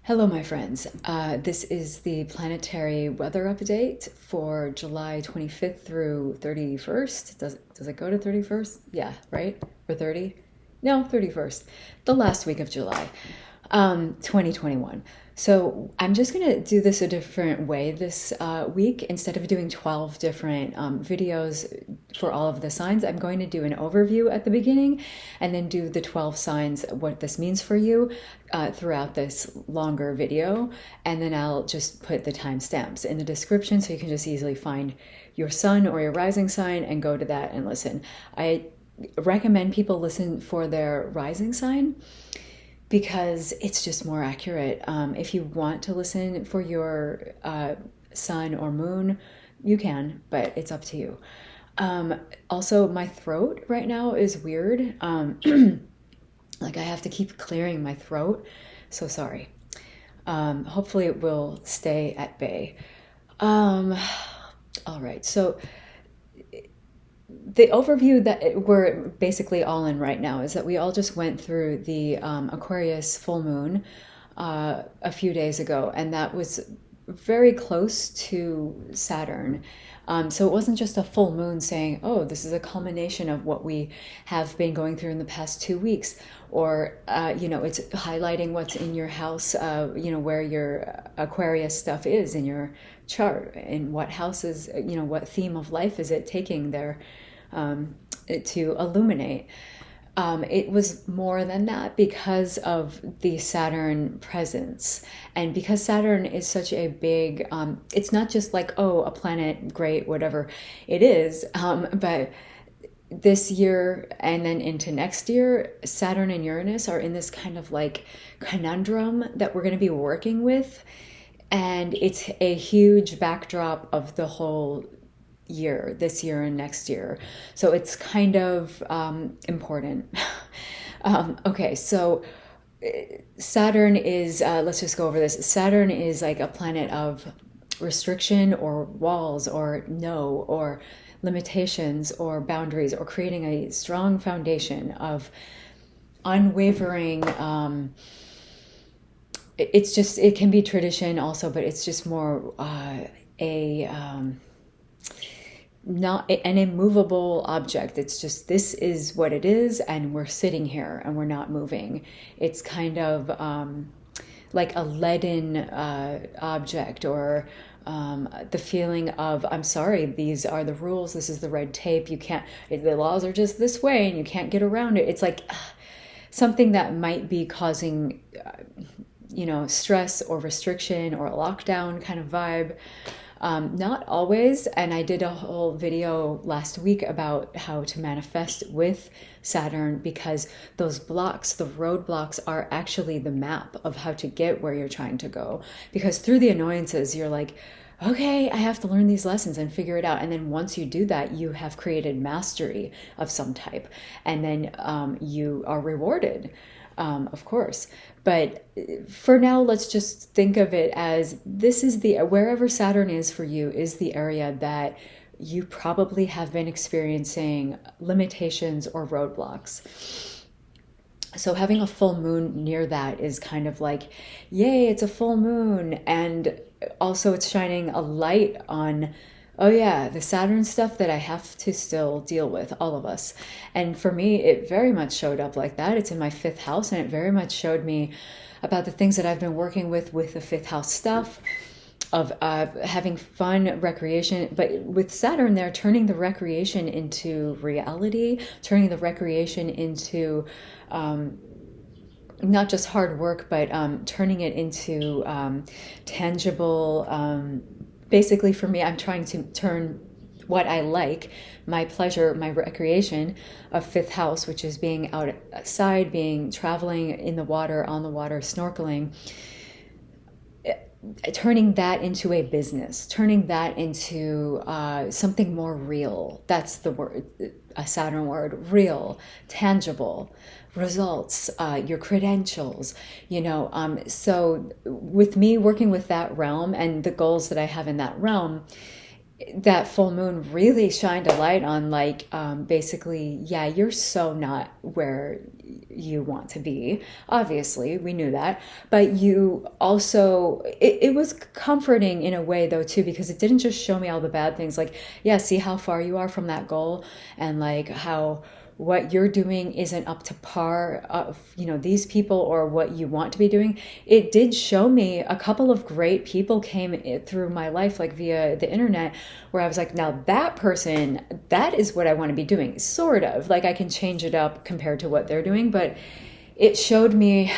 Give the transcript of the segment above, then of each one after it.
Hello, my friends. This is the planetary weather update for July 25th through 31st. Does it go to 31st? Yeah, right? Or 30? No, 31st. The last week of July, 2021. So I'm just going to do this a different way this week. Instead of doing 12 different videos for all of the signs, I'm going to do an overview at the beginning and then do the 12 signs, what this means for you throughout this longer video. And then I'll just put the timestamps in the description so you can just easily find your sun or your rising sign and go to that and listen. I recommend people listen for their rising sign because it's just more accurate. If you want to listen for your sun or moon, you can, but it's up to you. Also, my throat right now is weird. Like I have to keep clearing my throat. So sorry. Hopefully it will stay at bay. All right. So the overview that we're basically all in right now is that we all just went through the Aquarius full moon a few days ago, and that was very close to Saturn. So it wasn't just a full moon saying, oh, this is a culmination of what we have been going through in the past 2 weeks, or, it's highlighting what's in your house, where your Aquarius stuff is in your chart, and what houses, what theme of life is it taking there to illuminate. It was more than that because of the Saturn presence. And because Saturn is such a big, it's not just like, oh, a planet, great, whatever it is. But this year and then into next year, Saturn and Uranus are in this kind of like conundrum that we're going to be working with. And it's a huge backdrop of the whole year, this year and next year. So it's kind of important. Okay, so Saturn is, let's just go over this. Saturn is like a planet of restriction or walls or no or limitations or boundaries, or creating a strong foundation of unwavering it can be tradition also, but it's just more not an immovable object. It's just, this is what it is, and we're sitting here and we're not moving. It's kind of like a leaden object, or the feeling of, I'm sorry, these are the rules, this is the red tape, you can't, the laws are just this way and you can't get around it. It's like something that might be causing stress or restriction or a lockdown kind of vibe. Not always, and I did a whole video last week about how to manifest with Saturn, because those blocks, the roadblocks, are actually the map of how to get where you're trying to go. Because through the annoyances, you're like, okay, I have to learn these lessons and figure it out. And then once you do that, you have created mastery of some type, and then you are rewarded. Of course. But for now, let's just think of it as, this is wherever Saturn is for you is the area that you probably have been experiencing limitations or roadblocks. So having a full moon near that is kind of like, yay, it's a full moon. And also it's shining a light on, oh yeah, the Saturn stuff that I have to still deal with, all of us. And for me, it very much showed up like that. It's in my 5th house, and it very much showed me about the things that I've been working with the 5th house stuff of having fun, recreation. But with Saturn there, turning the recreation into reality, turning the recreation into not just hard work, but turning it into tangible. Basically, for me, I'm trying to turn what I like, my pleasure, my recreation of 5th house, which is being outside, traveling in the water, on the water, snorkeling, turning that into a business, turning that into something more real. That's the word, a Saturn word, real, tangible, results, your credentials, so with me working with that realm and the goals that I have in that realm, that full moon really shined a light on, like, basically, yeah, you're so not where you want to be. Obviously, we knew that. But you also, it was comforting in a way, though, too, because it didn't just show me all the bad things. Like, yeah, see how far you are from that goal, and like how what you're doing isn't up to par of, you know, these people or what you want to be doing. It did show me a couple of great people came through my life, like via the internet, where I was like, now that person, that is what I want to be doing. Sort of like I can change it up compared to what they're doing, but it showed me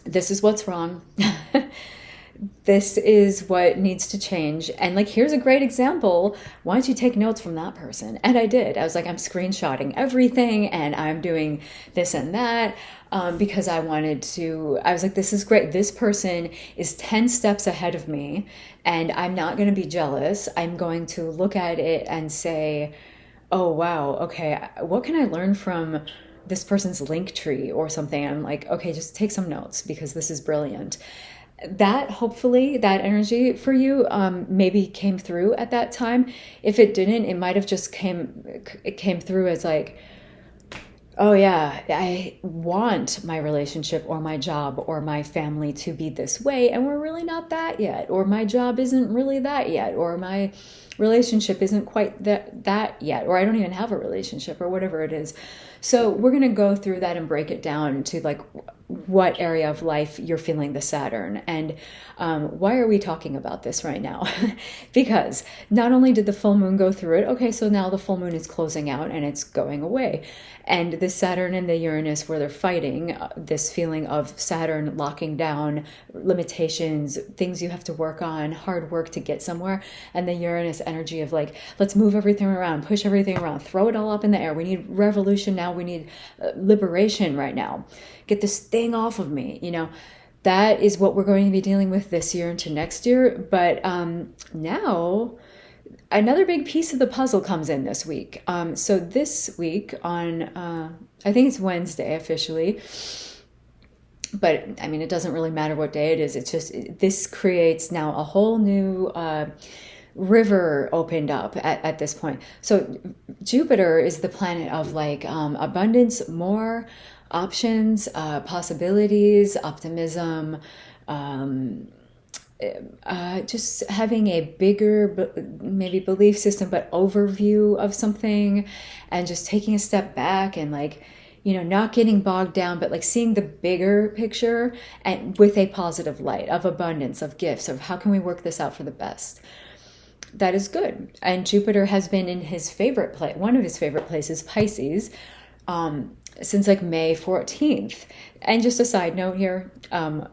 this is what's wrong. This is what needs to change. And like, here's a great example. Why don't you take notes from that person? And I did. I was like, I'm screenshotting everything and I'm doing this and that, because I wanted to, I was like, this is great. This person is 10 steps ahead of me and I'm not going to be jealous. I'm going to look at it and say, oh, wow, okay, what can I learn from this person's link tree or something? I'm like, okay, just take some notes because this is brilliant. That hopefully that energy for you maybe came through at that time. If it didn't, it might have just came through as like, oh yeah, I want my relationship or my job or my family to be this way, and we're really not that yet, or my job isn't really that yet, or my relationship isn't quite that yet, or I don't even have a relationship, or whatever it is. So we're going to go through that and break it down to like what area of life you're feeling the Saturn. And why are we talking about this right now? Because not only did the full moon go through it, okay, so now the full moon is closing out and it's going away. And the Saturn and the Uranus, where they're fighting, this feeling of Saturn locking down limitations, things you have to work on, hard work to get somewhere. And the Uranus energy of like, let's move everything around, push everything around, throw it all up in the air. We need revolution now. We need liberation right now. Get this thing off of me, you know. That is what we're going to be dealing with this year into next year. But now another big piece of the puzzle comes in this week. So this week on, I think it's Wednesday officially, but I mean, it doesn't really matter what day it is. It's just, this creates now a whole new river opened up at this point. So Jupiter is the planet of like abundance, more options, possibilities, optimism, just having a bigger maybe belief system, but overview of something, and just taking a step back and like, you know, not getting bogged down, but like seeing the bigger picture and with a positive light of abundance, of gifts, of how can we work this out for the best. That is good. And Jupiter has been in his favorite place, one of his favorite places, Pisces, since like May 14th. And just a side note here,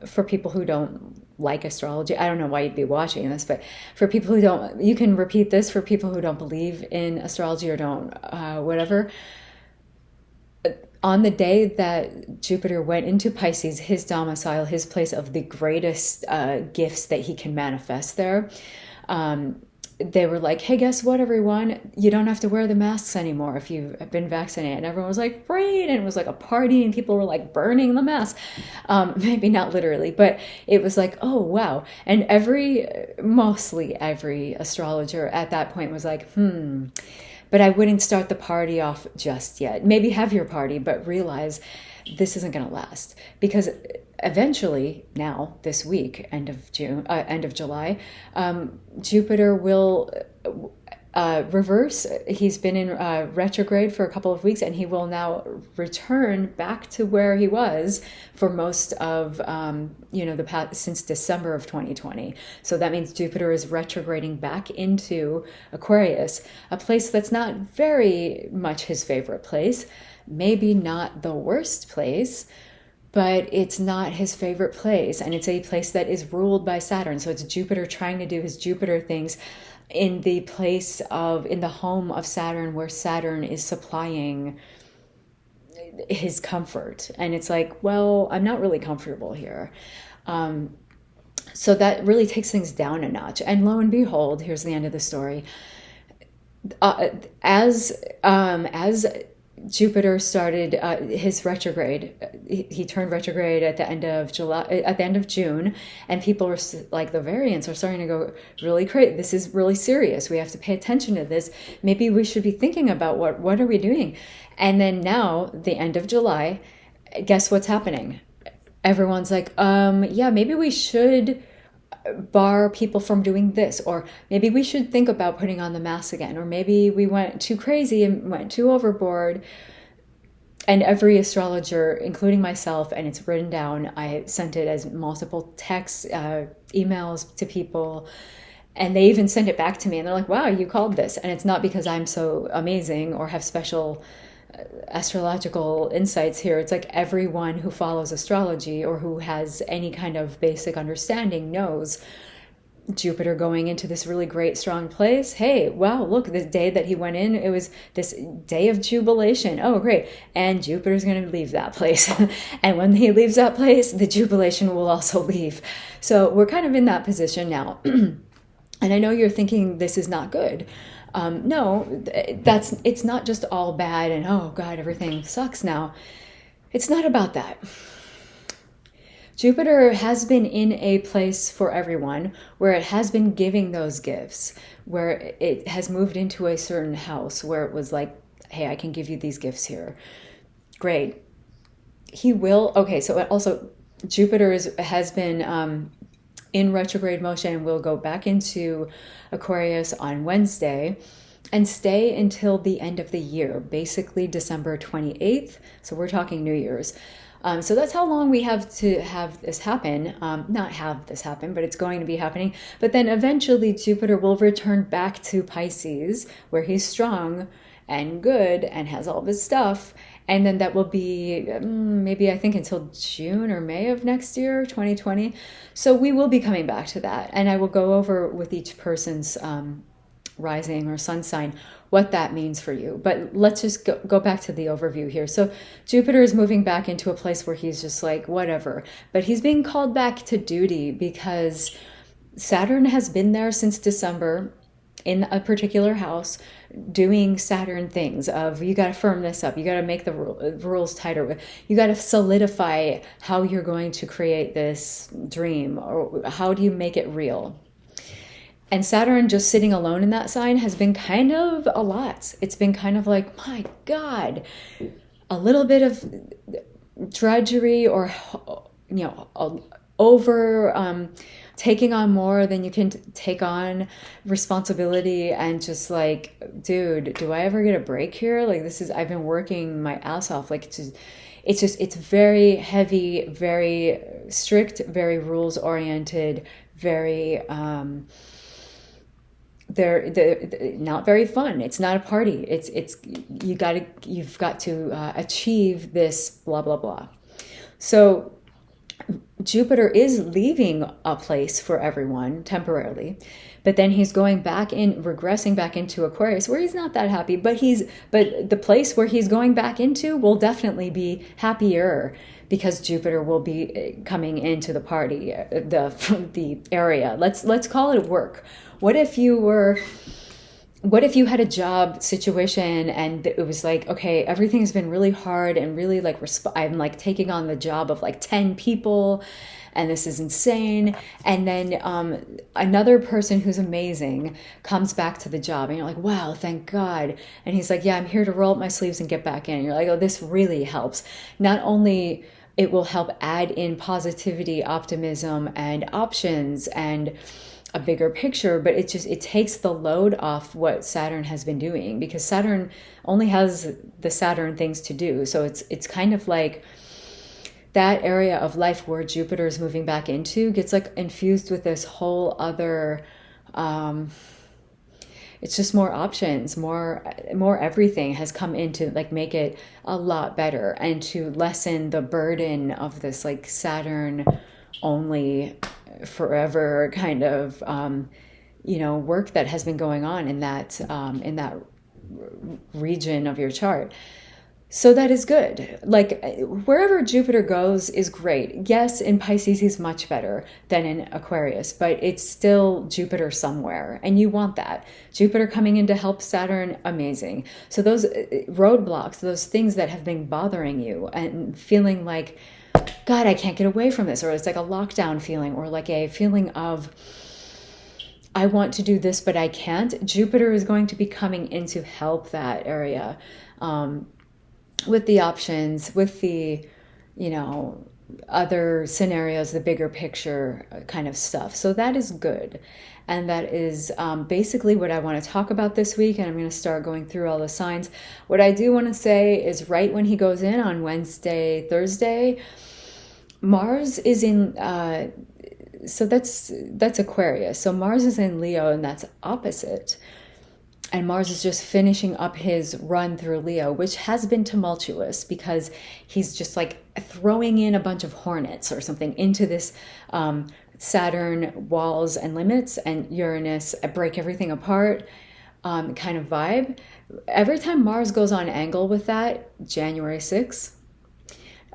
for people who don't like astrology, I don't know why you'd be watching this, but for people who don't, you can repeat this for people who don't believe in astrology or don't, whatever. On the day that Jupiter went into Pisces, his domicile, his place of the greatest gifts that he can manifest there, they were like, hey, guess what, everyone? You don't have to wear the masks anymore if you've been vaccinated. And everyone was like, great. And it was like a party and people were like burning the mask. Maybe not literally, but it was like, oh, wow. And mostly every astrologer at that point was like, but I wouldn't start the party off just yet. Maybe have your party, but realize this isn't going to last, because eventually now this week, end of July, Jupiter will reverse. He's been in retrograde for a couple of weeks, and he will now return back to where he was for most of the past, since December of 2020. So that means Jupiter is retrograding back into Aquarius, a place that's not very much his favorite place, maybe not the worst place, but it's not his favorite place. And it's a place that is ruled by Saturn. So it's Jupiter trying to do his Jupiter things in the home of Saturn, where Saturn is supplying his comfort. And it's like, well, I'm not really comfortable here. So that really takes things down a notch. And lo and behold, here's the end of the story. As Jupiter started his retrograde. He turned retrograde at the end of July, at the end of June, and people were like, the variants are starting to go really crazy. This is really serious. We have to pay attention to this. Maybe we should be thinking about what are we doing? And then now, the end of July, guess what's happening? Everyone's like, yeah, maybe we should bar people from doing this, or maybe we should think about putting on the mask again, or maybe we went too crazy and went too overboard. And every astrologer, including myself, and it's written down, I sent it as multiple texts, emails to people, and they even sent it back to me, and they're like, wow, you called this. And it's not because I'm so amazing or have special astrological insights here. It's like everyone who follows astrology or who has any kind of basic understanding knows Jupiter going into this really great strong place. Hey, wow, look, the day that he went in, it was this day of jubilation. Oh, great. And Jupiter's going to leave that place. And when he leaves that place, the jubilation will also leave. So we're kind of in that position now. And I know you're thinking this is not good. No, it's not just all bad and, oh God, everything sucks now. It's not about that. Jupiter has been in a place for everyone where it has been giving those gifts, where it has moved into a certain house where it was like, hey, I can give you these gifts here. Great. He will. Okay. So also Jupiter has been, in retrograde motion, and will go back into Aquarius on Wednesday and stay until the end of the year, basically December 28th. So we're talking New Year's. So that's how long we have to have this happen. Not have this happen, but it's going to be happening. But then eventually Jupiter will return back to Pisces, where he's strong and good and has all this stuff. And then that will be maybe, I think, until June or May of next year, 2020. So we will be coming back to that. And I will go over with each person's rising or sun sign what that means for you. But let's just go back to the overview here. So Jupiter is moving back into a place where he's just like, whatever. But he's being called back to duty because Saturn has been there since December in a particular house, doing Saturn things of, you got to firm this up. You got to make the rules tighter. You got to solidify how you're going to create this dream, or how do you make it real? And Saturn just sitting alone in that sign has been kind of a lot. It's been kind of like, my God, a little bit of drudgery, or, over taking on more than you can take on, responsibility, and just like, dude, do I ever get a break here? Like, I've been working my ass off. Like, it's very heavy, very strict, very rules oriented, very, they're not very fun. It's not a party. You've got to achieve this blah, blah, blah. So Jupiter is leaving a place for everyone temporarily, but then he's regressing back into Aquarius, where he's not that happy, but the place where he's going back into will definitely be happier, because Jupiter will be coming into the party, the area. Let's call it work. What if you had a job situation and it was like, okay, everything's been really hard and really like, I'm like taking on the job of like 10 people and this is insane. And then another person who's amazing comes back to the job and you're like, wow, thank God. And he's like, yeah, I'm here to roll up my sleeves and get back in. And you're like, oh, this really helps. Not only it will help add in positivity, optimism, and options and a bigger picture, but it takes the load off what Saturn has been doing, because Saturn only has the Saturn things to do. So it's kind of like that area of life where Jupiter is moving back into gets like infused with this whole other, it's just more options, more everything has come in to like make it a lot better and to lessen the burden of this like Saturn only forever kind of work that has been going on in that region of your chart. So that is good. Like wherever Jupiter goes is great. Yes, in Pisces he's much better than in Aquarius, but it's still Jupiter somewhere, and you want that. Jupiter coming in to help Saturn, amazing. So those roadblocks, those things that have been bothering you and feeling like, God, I can't get away from this, or it's like a lockdown feeling, or like a feeling of, I want to do this, but I can't. Jupiter is going to be coming in to help that area. With the options, with the, other scenarios, the bigger picture kind of stuff. So that is good. And that is basically what I want to talk about this week. And I'm going to start going through all the signs. What I do want to say is right when he goes in on Wednesday, Thursday, Mars is in, so that's Aquarius. So Mars is in Leo, and that's opposite. And Mars is just finishing up his run through Leo, which has been tumultuous because he's just like throwing in a bunch of hornets or something into this Saturn walls and limits, and Uranus break everything apart kind of vibe. Every time Mars goes on angle with that, January 6th,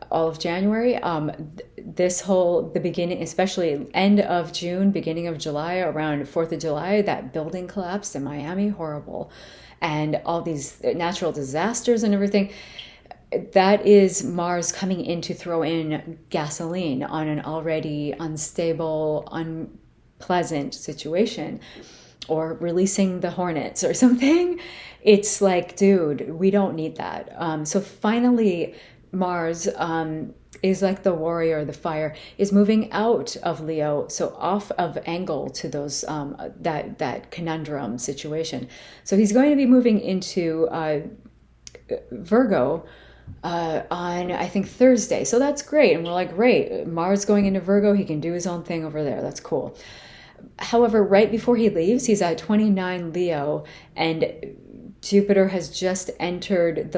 all of January, the beginning, especially end of June, beginning of July, around 4th of July, that building collapsed in Miami, horrible. And all these natural disasters and everything, that is Mars coming in to throw in gasoline on an already unstable, unpleasant situation, or releasing the hornets or something. It's like, dude, we don't need that. So finally, Mars is like the warrior, the fire, is moving out of Leo, so off of angle to those that conundrum situation. So he's going to be moving into Virgo on, I think, Thursday. So that's great. And we're like, great, Mars going into Virgo, he can do his own thing over there. That's cool. However, right before he leaves, he's at 29 Leo, and Jupiter has just entered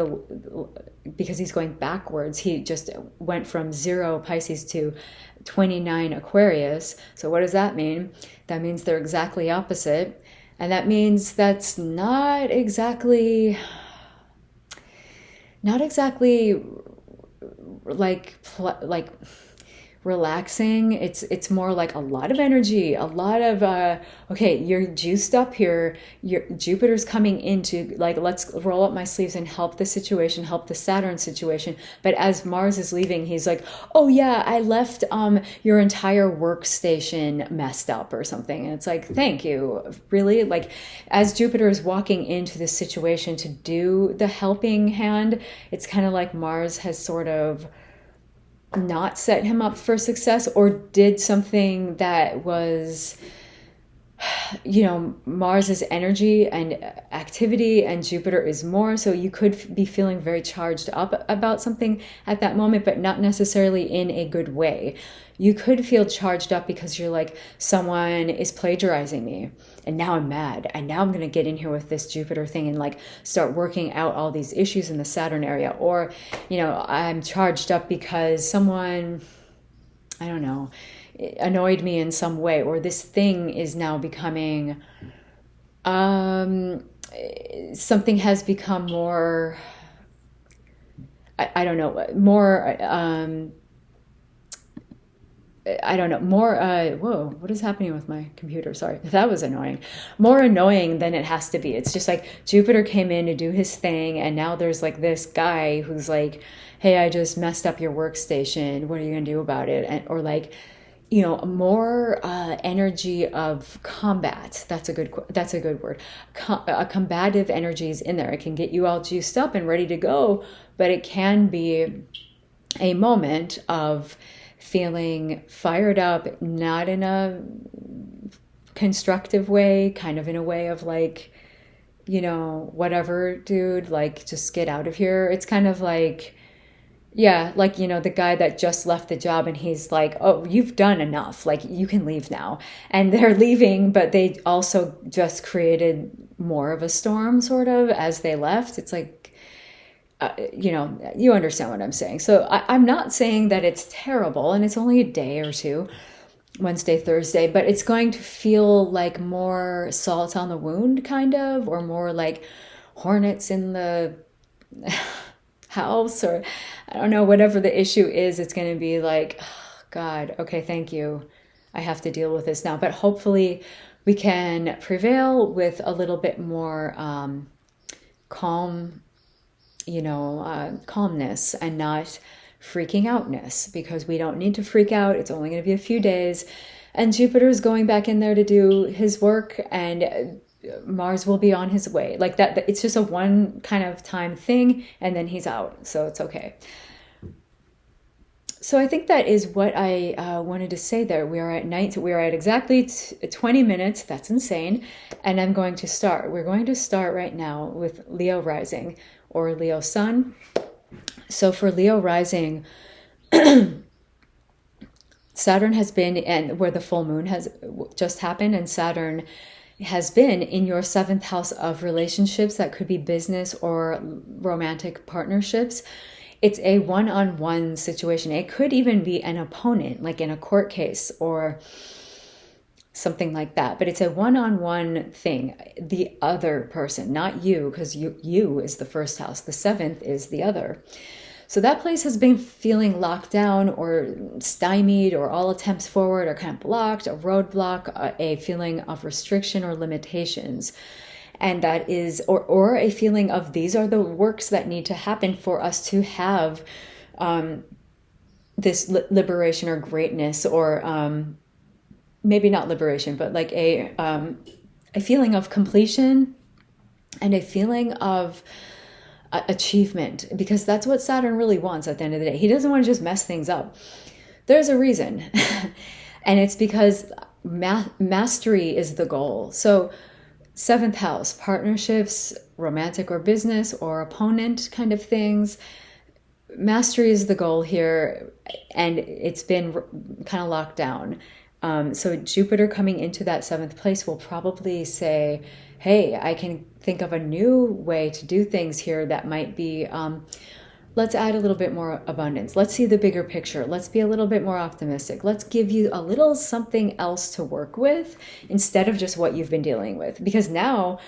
because he's going backwards. He just went from 0 Pisces to 29 Aquarius. So what does that mean? That means they're exactly opposite. And that means that's not exactly like relaxing. It's more like a lot of energy, a lot of okay, you're juiced up here, Jupiter's coming into, like, let's roll up my sleeves and help the situation, help the Saturn situation. But as Mars is leaving, he's like, oh yeah, I left your entire workstation messed up or something. And it's like, thank you, really? Like, as Jupiter is walking into this situation to do the helping hand, it's kind of like Mars has sort of not set him up for success, or did something that was, Mars's energy and activity, and Jupiter is more. So you could be feeling very charged up about something at that moment, but not necessarily in a good way. You could feel charged up because you're like, someone is plagiarizing me, and now I'm mad, and now I'm going to get in here with this Jupiter thing and like start working out all these issues in the Saturn area. Or, I'm charged up because someone, I don't know, annoyed me in some way, or this thing is now becoming, something has become more, I don't know, more, I don't know, more, whoa, what is happening with my computer? Sorry, that was annoying. More annoying than it has to be. It's just like Jupiter came in to do his thing, and now there's like this guy who's like, hey, I just messed up your workstation. What are you going to do about it? And, or like, more energy of combat. That's a good word. Combative energies in there. It can get you all juiced up and ready to go, but it can be a moment of feeling fired up, not in a constructive way, kind of in a way of like, whatever, dude, like, just get out of here. It's kind of like, yeah, like, the guy that just left the job, and he's like, oh, you've done enough, like, you can leave now. And they're leaving, but they also just created more of a storm, sort of, as they left. It's like, you understand what I'm saying. So I'm not saying that it's terrible, and it's only a day or two, Wednesday, Thursday, but it's going to feel like more salt on the wound, kind of, or more like hornets in the house, or I don't know, whatever the issue is, it's going to be like, oh, God, okay, thank you. I have to deal with this now. But hopefully we can prevail with a little bit more calm, calmness, and not freaking outness, because we don't need to freak out. It's only going to be a few days. And Jupiter is going back in there to do his work, and Mars will be on his way. Like that, it's just a one kind of time thing, and then he's out. So it's okay. So I think that is what I wanted to say there. We are at night. We are at exactly 20 minutes. That's insane. And I'm going to start. We're going to start right now with Leo rising or Leo sun. So for Leo rising, Saturn has been, and where the full moon has just happened, and Saturn has been in your 7th house of relationships. That could be business or romantic partnerships. It's a one-on-one situation. It could even be an opponent, like in a court case or something like that. But it's a one-on-one thing. The other person, not you, because you is the 1st house. The 7th is the other. So that place has been feeling locked down or stymied, or all attempts forward are kind of blocked, a roadblock, a feeling of restriction or limitations. And that is, or a feeling of these are the works that need to happen for us to have this liberation or greatness, or maybe not liberation, but like a feeling of completion and a feeling of achievement, because that's what Saturn really wants at the end of the day. He doesn't want to just mess things up. There's a reason. And it's because mastery is the goal. So 7th house, partnerships, romantic or business or opponent kind of things. Mastery is the goal here, and it's been kind of locked down. So Jupiter coming into that 7th place will probably say, hey, I can think of a new way to do things here that might be, let's add a little bit more abundance. Let's see the bigger picture. Let's be a little bit more optimistic. Let's give you a little something else to work with instead of just what you've been dealing with. Because now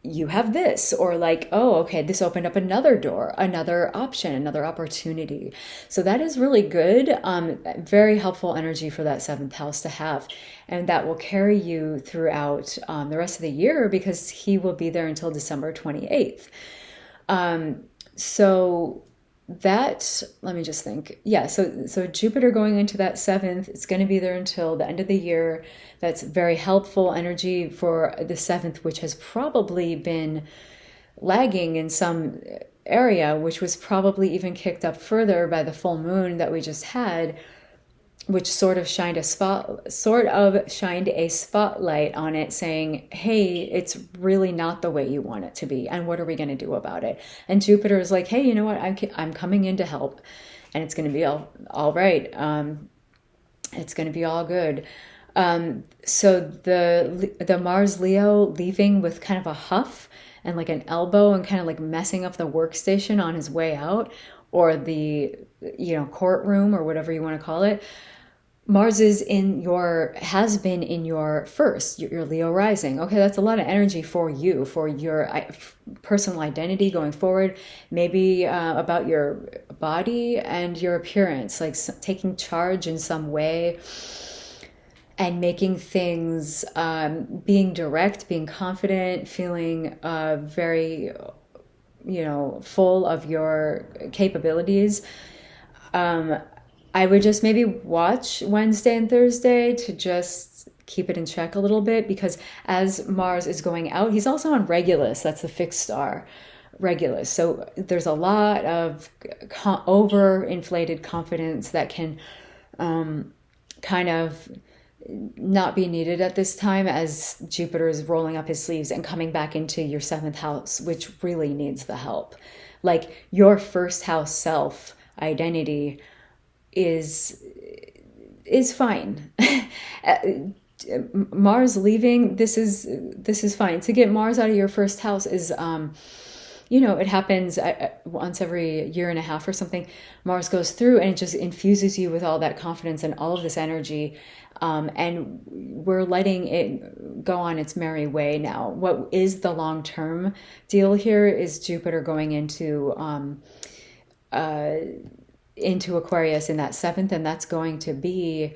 you have this, or like, oh, okay, this opened up another door, another option, another opportunity. So that is really good. Very helpful energy for that 7th house to have. And that will carry you throughout the rest of the year, because he will be there until December 28th. So that, let me just think. Yeah, so Jupiter going into that 7th, it's going to be there until the end of the year. That's very helpful energy for the 7th, which has probably been lagging in some area, which was probably even kicked up further by the full moon that we just had, which sort of shined a spotlight on it, saying, hey, it's really not the way you want it to be, and what are we going to do about it? And Jupiter is like, hey, you know what, I'm coming in to help, and it's going to be all right. It's going to be all good. So the Mars Leo leaving with kind of a huff and like an elbow, and kind of like messing up the workstation on his way out, or the courtroom, or whatever you want to call it. Mars has been in your 1st, your Leo rising. Okay, that's a lot of energy for you, for your personal identity going forward. Maybe about your body and your appearance, like taking charge in some way and making things, being direct, being confident, feeling very, full of your capabilities. I would just maybe watch Wednesday and Thursday to just keep it in check a little bit, because as Mars is going out, he's also on Regulus. That's the fixed star, Regulus. So there's a lot of overinflated confidence that can kind of not be needed at this time, as Jupiter is rolling up his sleeves and coming back into your 7th house, which really needs the help. Like your 1st house self identity is fine. Mars leaving, this is fine. To get Mars out of your 1st house is it happens once every year and a half or something. Mars goes through and it just infuses you with all that confidence and all of this energy, and we're letting it go on its merry way now. What is the long-term deal here is Jupiter going into into Aquarius in that seventh, and that's going to be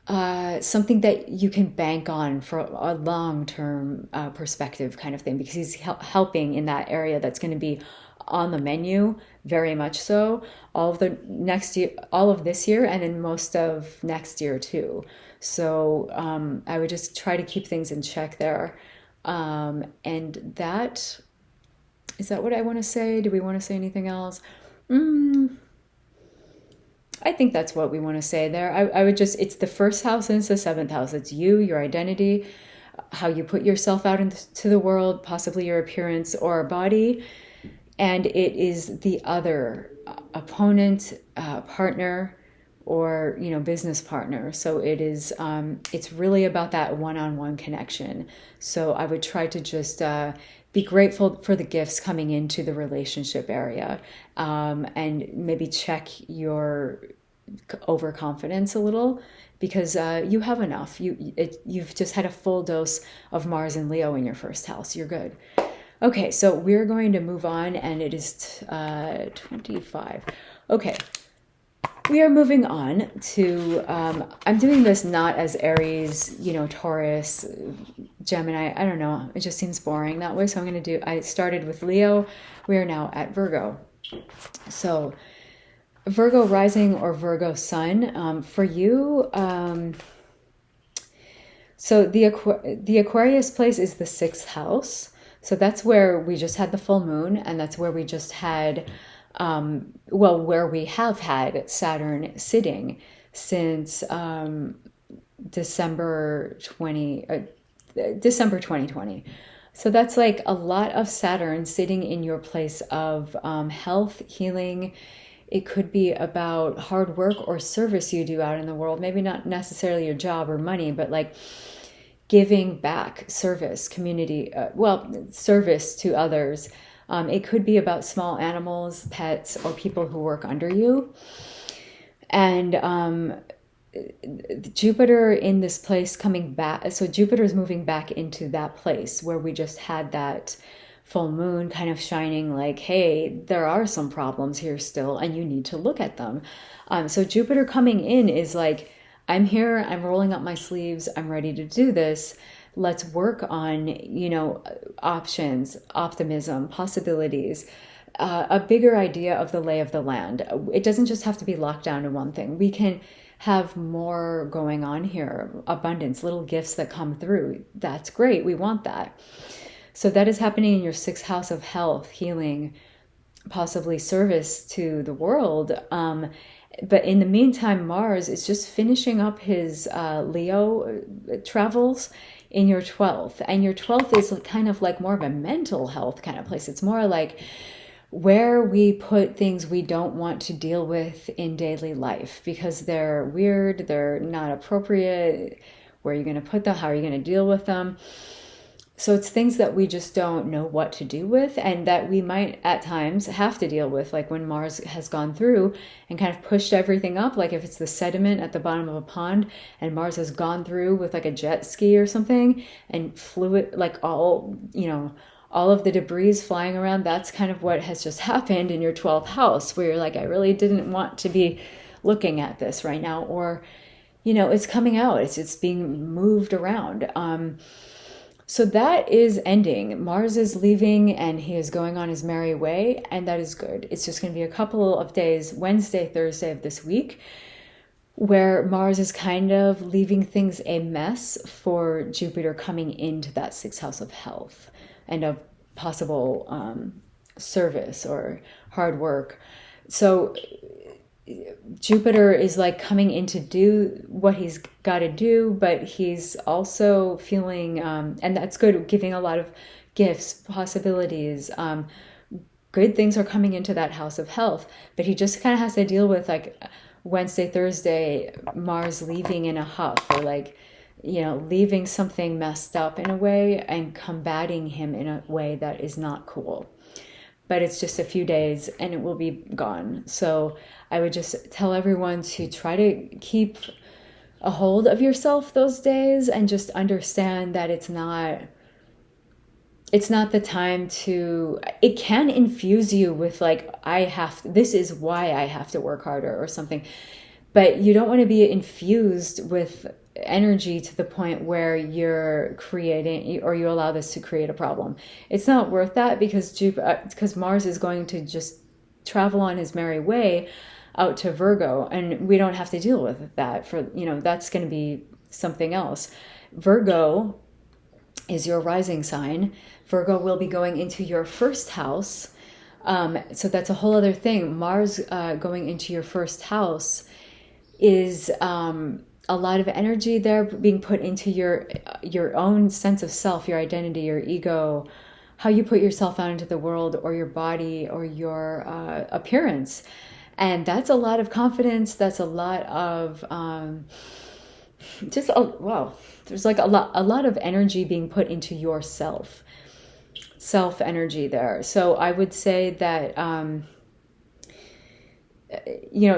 something that you can bank on for a long-term perspective kind of thing, because he's helping in that area that's going to be on the menu, very much so, all of the next year, all of this year, and then most of next year too. So I would just try to keep things in check there. And that, is that what I want to say? Do we want to say anything else? I think that's what we want to say there. I would just, it's the first house and it's the seventh house. It's you, your identity, how you put yourself out into the world, possibly your appearance or body. And it is the other opponent, partner, or, you know, business partner. So it is, it's really about that one-on-one connection. So I would try to just be grateful for the gifts coming into the relationship area, and maybe check your overconfidence a little, because you have enough. You've just had a full dose of Mars and Leo in your first house. You're good. Okay, so we're going to move on, and it is 25. Okay, we are moving on to, I'm doing this not as Aries, you know, Taurus, Gemini. I don't know. It just seems boring that way. So I'm going to do, I started with Leo. We are now at Virgo. So Virgo rising or Virgo sun, for you, so the Aquarius place is the 6th house. So that's where we just had the full moon, and that's where we just had, well, where we have had Saturn sitting since December 2020. So that's like a lot of Saturn sitting in your place of health, healing. It could be about hard work or service you do out in the world. Maybe not necessarily your job or money, but like giving back, service, community, service to others. It could be about small animals, pets, or people who work under you. And Jupiter in this place coming back. So Jupiter is moving back into that place where we just had that full moon kind of shining like, hey, there are some problems here still, and you need to look at them. So Jupiter coming in is like, I'm here, I'm rolling up my sleeves, I'm ready to do this. Let's work on, you know, options, optimism, possibilities, a bigger idea of the lay of the land. It doesn't just have to be locked down to one thing. We can have more going on here, abundance, little gifts that come through. That's great, we want that. So that is happening in your 6th house of health, healing, possibly service to the world. But in the meantime, Mars is just finishing up his Leo travels in your 12th. And your 12th is kind of like more of a mental health kind of place. It's more like where we put things we don't want to deal with in daily life because they're weird, they're not appropriate. Where are you going to put them? How are you going to deal with them? So it's things that we just don't know what to do with, and that we might at times have to deal with, like when Mars has gone through and kind of pushed everything up, like if it's the sediment at the bottom of a pond and Mars has gone through with like a jet ski or something and fluid, like all, you know, all of the debris flying around. That's kind of what has just happened in your 12th house, where you're like, I really didn't want to be looking at this right now, or, you know, it's coming out, it's being moved around. So that is ending. Mars is leaving and he is going on his merry way, and that is good. It's just going to be a couple of days, Wednesday, Thursday of this week, where Mars is kind of leaving things a mess for Jupiter coming into that 6th house of health and of possible service or hard work. So Jupiter is like coming in to do what he's got to do, but he's also feeling, and that's good, giving a lot of gifts, possibilities. Good things are coming into that house of health, but he just kind of has to deal with like Wednesday, Thursday, Mars leaving in a huff, or like, you know, leaving something messed up in a way and combating him in a way that is not cool. But it's just a few days and it will be gone. So I would just tell everyone to try to keep a hold of yourself those days and just understand that it's it's not the time to, it can infuse you with like, this is why I have to work harder or something. But you don't want to be infused with energy to the point where you're creating, or you allow this to create a problem. It's not worth that, because Mars is going to just travel on his merry way out to Virgo, and we don't have to deal with that for, that's going to be something else. Virgo is your rising sign. Virgo will be going into your first house. So that's a whole other thing. Mars going into your first house is a lot of energy there being put into your own sense of self, your identity, your ego, how you put yourself out into the world, or your body, or your appearance. And that's a lot of confidence. That's a lot of there's like a lot of energy being put into yourself, self energy there. So I would say that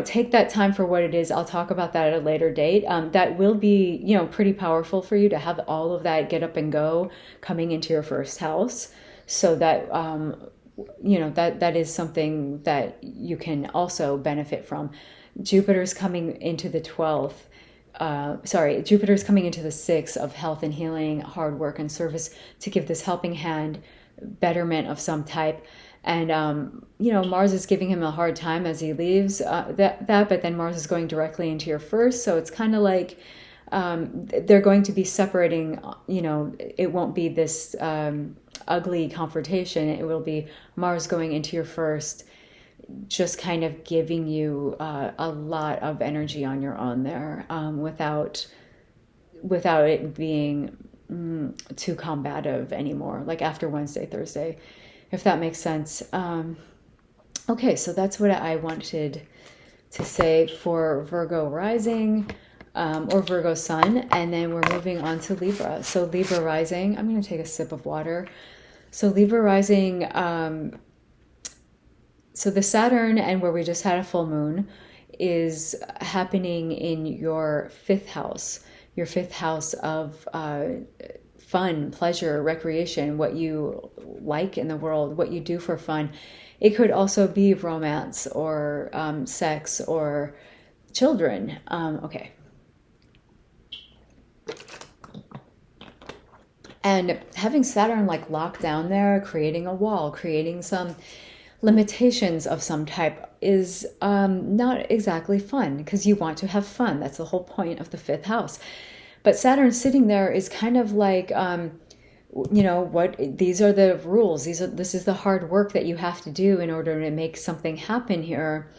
take that time for what it is. I'll talk about that at a later date. That will be, pretty powerful for you to have all of that get up and go coming into your first house. So that, that is something that you can also benefit from. Jupiter's coming into the 12th. Jupiter's coming into the 6th of health and healing, hard work and service, to give this helping hand, betterment of some type. And, Mars is giving him a hard time as he leaves but then Mars is going directly into your first. So it's kind of like they're going to be separating, it won't be this ugly confrontation. It will be Mars going into your first, just kind of giving you a lot of energy on your own there, without it being too combative anymore, like after Wednesday, Thursday, if that makes sense. Okay, so that's what I wanted to say for Virgo rising, or Virgo sun, and then we're moving on to Libra. So Libra rising, I'm going to take a sip of water. So Libra rising, so the Saturn, and where we just had a full moon, is happening in your 5th house, of fun, pleasure, recreation, what you like in the world, what you do for fun. It could also be romance, or sex, or children. Okay. And having Saturn like locked down there, creating a wall, creating some limitations of some type, is not exactly fun, because you want to have fun. That's the whole point of the 5th house. But Saturn sitting there is kind of like, these are the rules. This is the hard work that you have to do in order to make something happen here.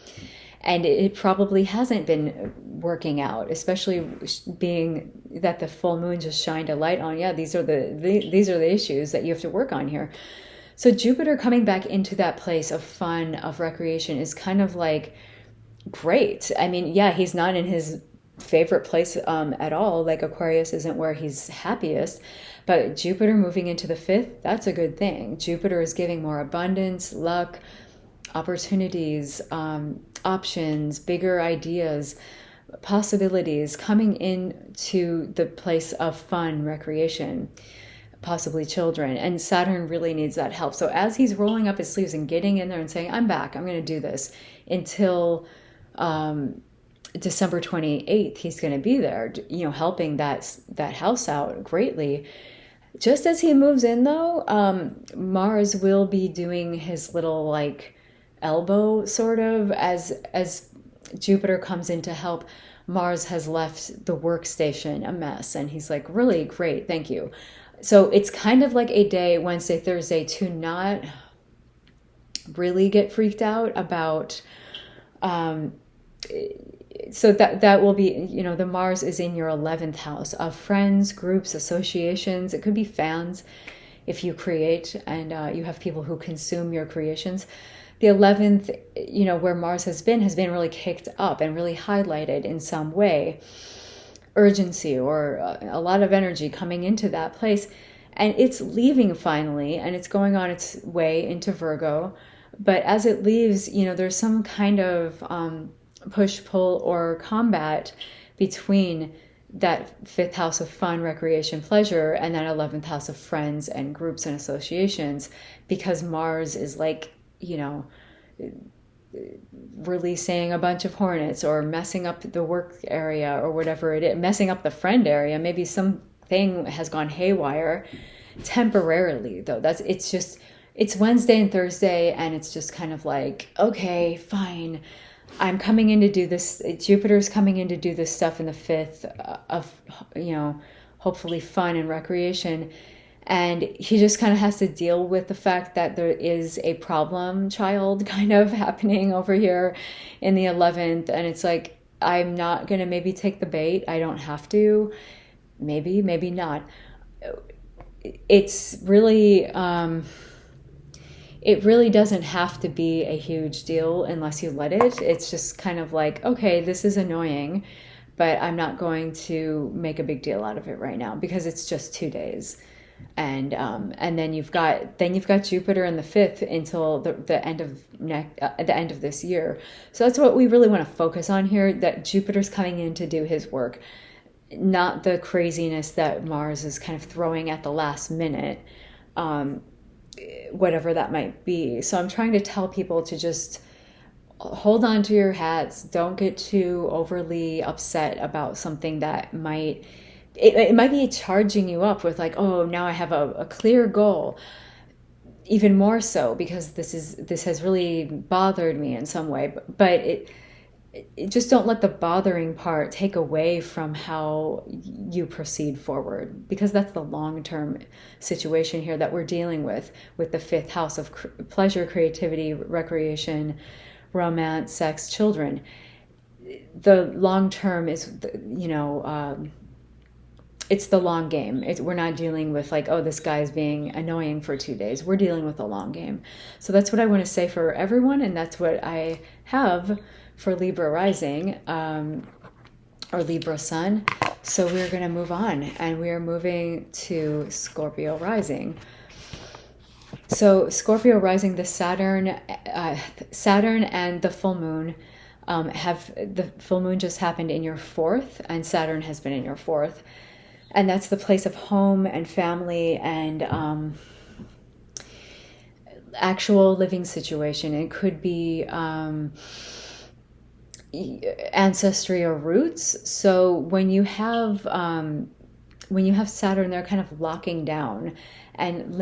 And it probably hasn't been working out, especially being that the full moon just shined a light on, these are the issues that you have to work on here. So Jupiter coming back into that place of fun, of recreation, is kind of like great. I mean, he's not in his favorite place at all. Like Aquarius isn't where he's happiest, but Jupiter moving into the 5th, that's a good thing. Jupiter is giving more abundance, luck, opportunities, options, bigger ideas, possibilities, coming into the place of fun, recreation, possibly children. And Saturn really needs that help. So as he's rolling up his sleeves and getting in there and saying, I'm back, I'm going to do this until December 28th, he's going to be there, helping that house out greatly. Just as he moves in, though, Mars will be doing his little like elbow sort of as Jupiter comes in to help. Mars has left the workstation a mess, and he's like, really great, thank you. So it's kind of like a day, Wednesday, Thursday, to not really get freaked out about. So that will be, the Mars is in your 11th house of friends, groups, associations. It could be fans if you create and you have people who consume your creations. The 11th, where Mars has been really kicked up and really highlighted in some way. Urgency or a lot of energy coming into that place. And it's leaving finally, and it's going on its way into Virgo. But as it leaves, there's some kind of push, pull, or combat between that fifth house of fun, recreation, pleasure, and that 11th house of friends and groups and associations, because Mars is like, you know, releasing a bunch of hornets or messing up the work area or whatever it is, messing up the friend area. Maybe something has gone haywire temporarily, though. It's Wednesday and Thursday, and it's just kind of like, okay, fine. I'm coming in to do this. Jupiter's coming in to do this stuff in the fifth of, you know, hopefully fun and recreation. And he just kind of has to deal with the fact that there is a problem child kind of happening over here in the 11th. And it's like, I'm not going to maybe take the bait. I don't have to. Maybe not. It's really, it really doesn't have to be a huge deal unless you let it. It's just kind of like, okay, this is annoying, but I'm not going to make a big deal out of it right now because it's just 2 days. And then you've got Jupiter in the fifth until the end of this year. So that's what we really want to focus on here, that Jupiter's coming in to do his work, not the craziness that Mars is kind of throwing at the last minute, whatever that might be. So I'm trying to tell people to just hold on to your hats. Don't get too overly upset about something that might be charging you up with like, oh, now I have a clear goal. Even more so because this has really bothered me in some way. But it just don't let the bothering part take away from how you proceed forward, because that's the long-term situation here that we're dealing with the fifth house of pleasure, creativity, recreation, romance, sex, children. The long-term is, you know, it's the long game. We're not dealing with like, oh, this guy's being annoying for 2 days. We're dealing with the long game. So that's what I want to say for everyone, and that's what I have for Libra rising, or Libra sun. So we're going to move on, and we are moving to Scorpio rising. So Scorpio rising, the Saturn and the full moon the full moon just happened in your fourth, and Saturn has been in your fourth. And that's the place of home and family and actual living situation. It could be ancestry or roots. So when you have Saturn, they're kind of locking down and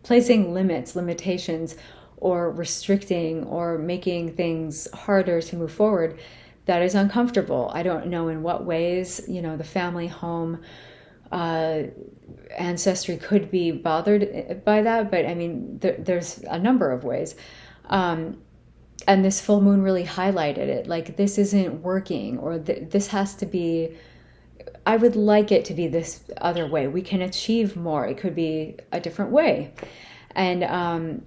placing limitations, or restricting, or making things harder to move forward. That is uncomfortable. I don't know in what ways, you know, the family, home, ancestry could be bothered by that, but I mean, there's a number of ways. And this full moon really highlighted it. Like, this isn't working, or this has to be, I would like it to be this other way. We can achieve more. It could be a different way. And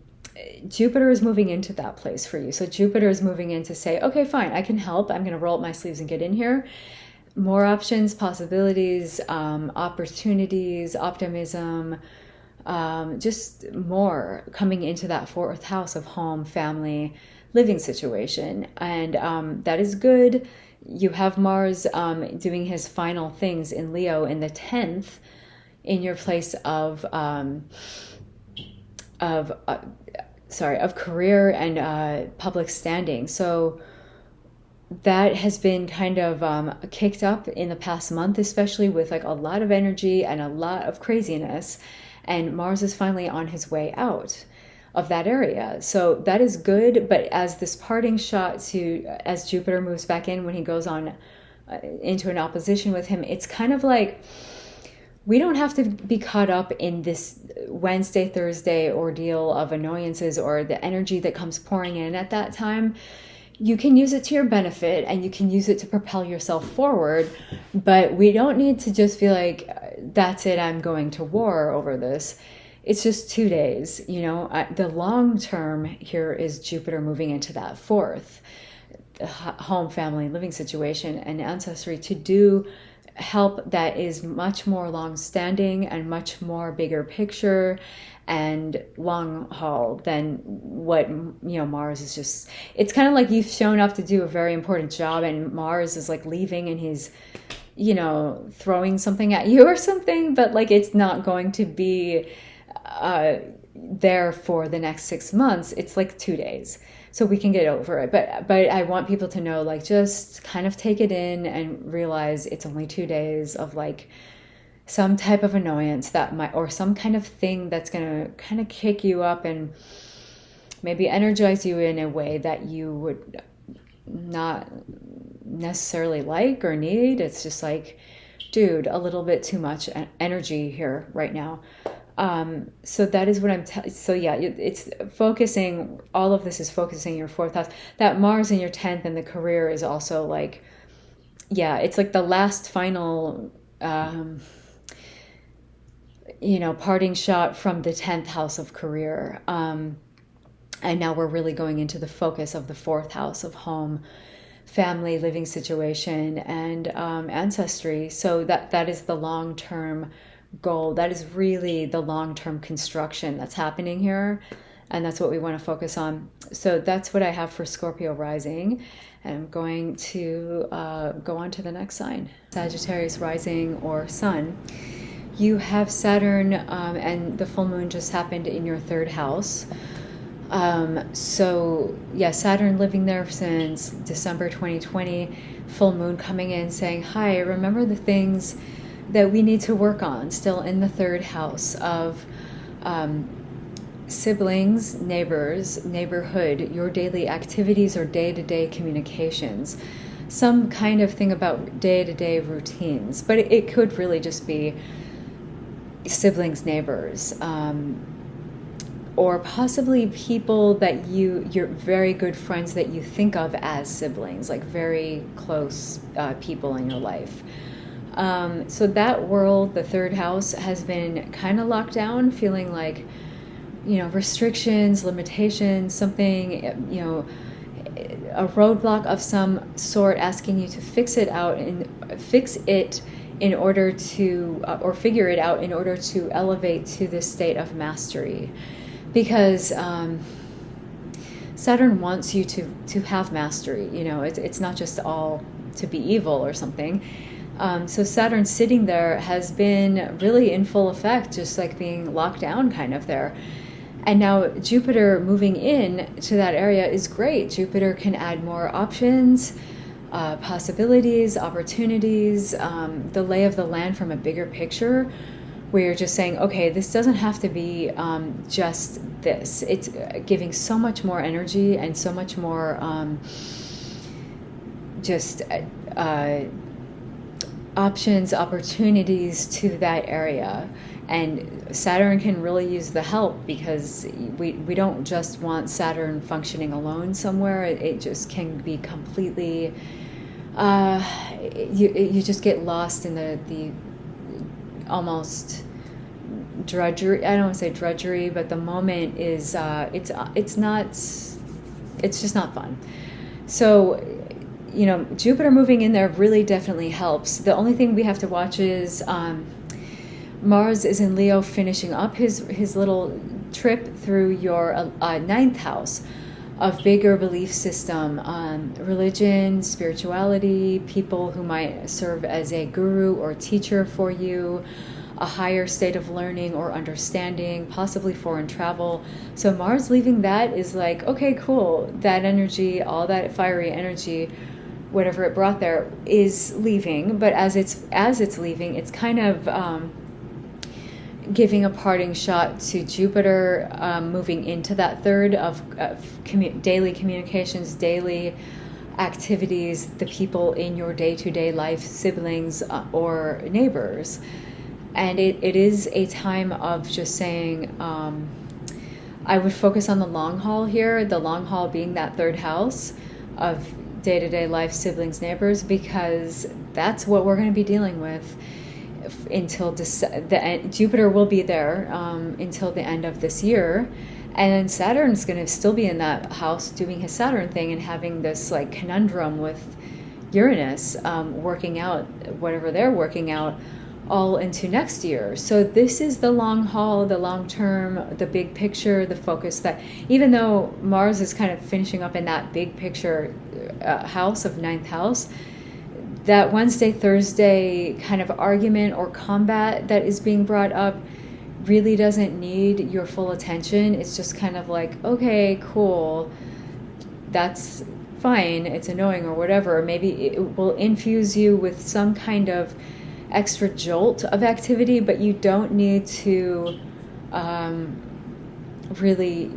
Jupiter is moving into that place for you. So Jupiter is moving in to say, okay, fine, I can help. I'm going to roll up my sleeves and get in here. More options, possibilities, opportunities, optimism, just more coming into that fourth house of home, family, living situation. And that is good. You have Mars doing his final things in Leo in the 10th in your place of career and public standing. So that has been kind of kicked up in the past month, especially with like a lot of energy and a lot of craziness. And Mars is finally on his way out of that area. So that is good. But as this parting shot as Jupiter moves back in, when he goes on into an opposition with him, it's kind of like, we don't have to be caught up in this Wednesday, Thursday ordeal of annoyances or the energy that comes pouring in at that time. You can use it to your benefit, and you can use it to propel yourself forward, but we don't need to just be like, that's it, I'm going to war over this. It's just 2 days, you know. The long term here is Jupiter moving into that fourth home, family, living situation, and ancestry to do help that is much more long-standing and much more bigger picture and long haul than what, Mars is just, it's kind of like you've shown up to do a very important job and Mars is like leaving and he's, throwing something at you or something, but like it's not going to be there for the next 6 months. It's like 2 days. So we can get over it. But I want people to know, like, just kind of take it in and realize it's only 2 days of like some type of annoyance that might, or some kind of thing that's going to kind of kick you up and maybe energize you in a way that you would not necessarily like or need. It's just like, dude, a little bit too much energy here right now. So that is what I'm so yeah, it's focusing, all of this is focusing your 4th house. That Mars in your 10th and the career is also like, yeah, it's like the last final, parting shot from the 10th house of career. And now we're really going into the focus of the 4th house of home, family, living situation, and ancestry. So that is the long-term goal. That is really the long-term construction that's happening here, and that's what we want to focus on. So that's what I have for Scorpio rising, and I'm going to go on to the next sign. Sagittarius rising or sun. You have Saturn, and the full moon just happened in your 3rd house. So yeah, Saturn living there since December 2020, full moon coming in saying, hi, remember the things that we need to work on, still in the 3rd house of siblings, neighbors, neighborhood, your daily activities or day-to-day communications, some kind of thing about day-to-day routines, but it could really just be siblings, neighbors, or possibly people that you're very good friends that you think of as siblings, like very close people in your life. So that world, the 3rd house, has been kind of locked down, feeling like, restrictions, limitations, something, a roadblock of some sort, asking you to fix it in order to, or figure it out in order to elevate to this state of mastery. Because Saturn wants you to have mastery. It's not just all to be evil or something. So Saturn sitting there has been really in full effect, just like being locked down kind of there. And now Jupiter moving in to that area is great. Jupiter can add more options, possibilities, opportunities, the lay of the land from a bigger picture, where you're just saying, okay, this doesn't have to be just this. It's giving so much more energy and so much more options, opportunities to that area. And Saturn can really use the help, because we don't just want Saturn functioning alone somewhere. It just can be completely, you just get lost in the almost drudgery. I don't want to say drudgery, but the moment is, it's just not fun. So, Jupiter moving in there really definitely helps. The only thing we have to watch is Mars is in Leo, finishing up his little trip through your 9th house of bigger belief system, religion, spirituality, people who might serve as a guru or teacher for you, a higher state of learning or understanding, possibly foreign travel. So Mars leaving that is like, okay, cool. That energy, all that fiery energy, whatever it brought there, is leaving. But as it's leaving, it's kind of giving a parting shot to Jupiter moving into that 3rd of daily communications, daily activities, the people in your day-to-day life, siblings or neighbors. And it is a time of just saying, I would focus on the long haul here, the long haul being that 3rd house of day-to-day life, siblings, neighbors, because that's what we're going to be dealing with until Jupiter will be there until the end of this year. And then Saturn's going to still be in that house doing his Saturn thing and having this like conundrum with Uranus working out whatever they're working out all into next year. So this is the long haul, the long term, the big picture, the focus that even though Mars is kind of finishing up in that big picture house of ninth house, that Wednesday, Thursday kind of argument or combat that is being brought up really doesn't need your full attention. It's just kind of like, okay, cool, that's fine, it's annoying or whatever. Maybe it will infuse you with some kind of extra jolt of activity, but you don't need to really,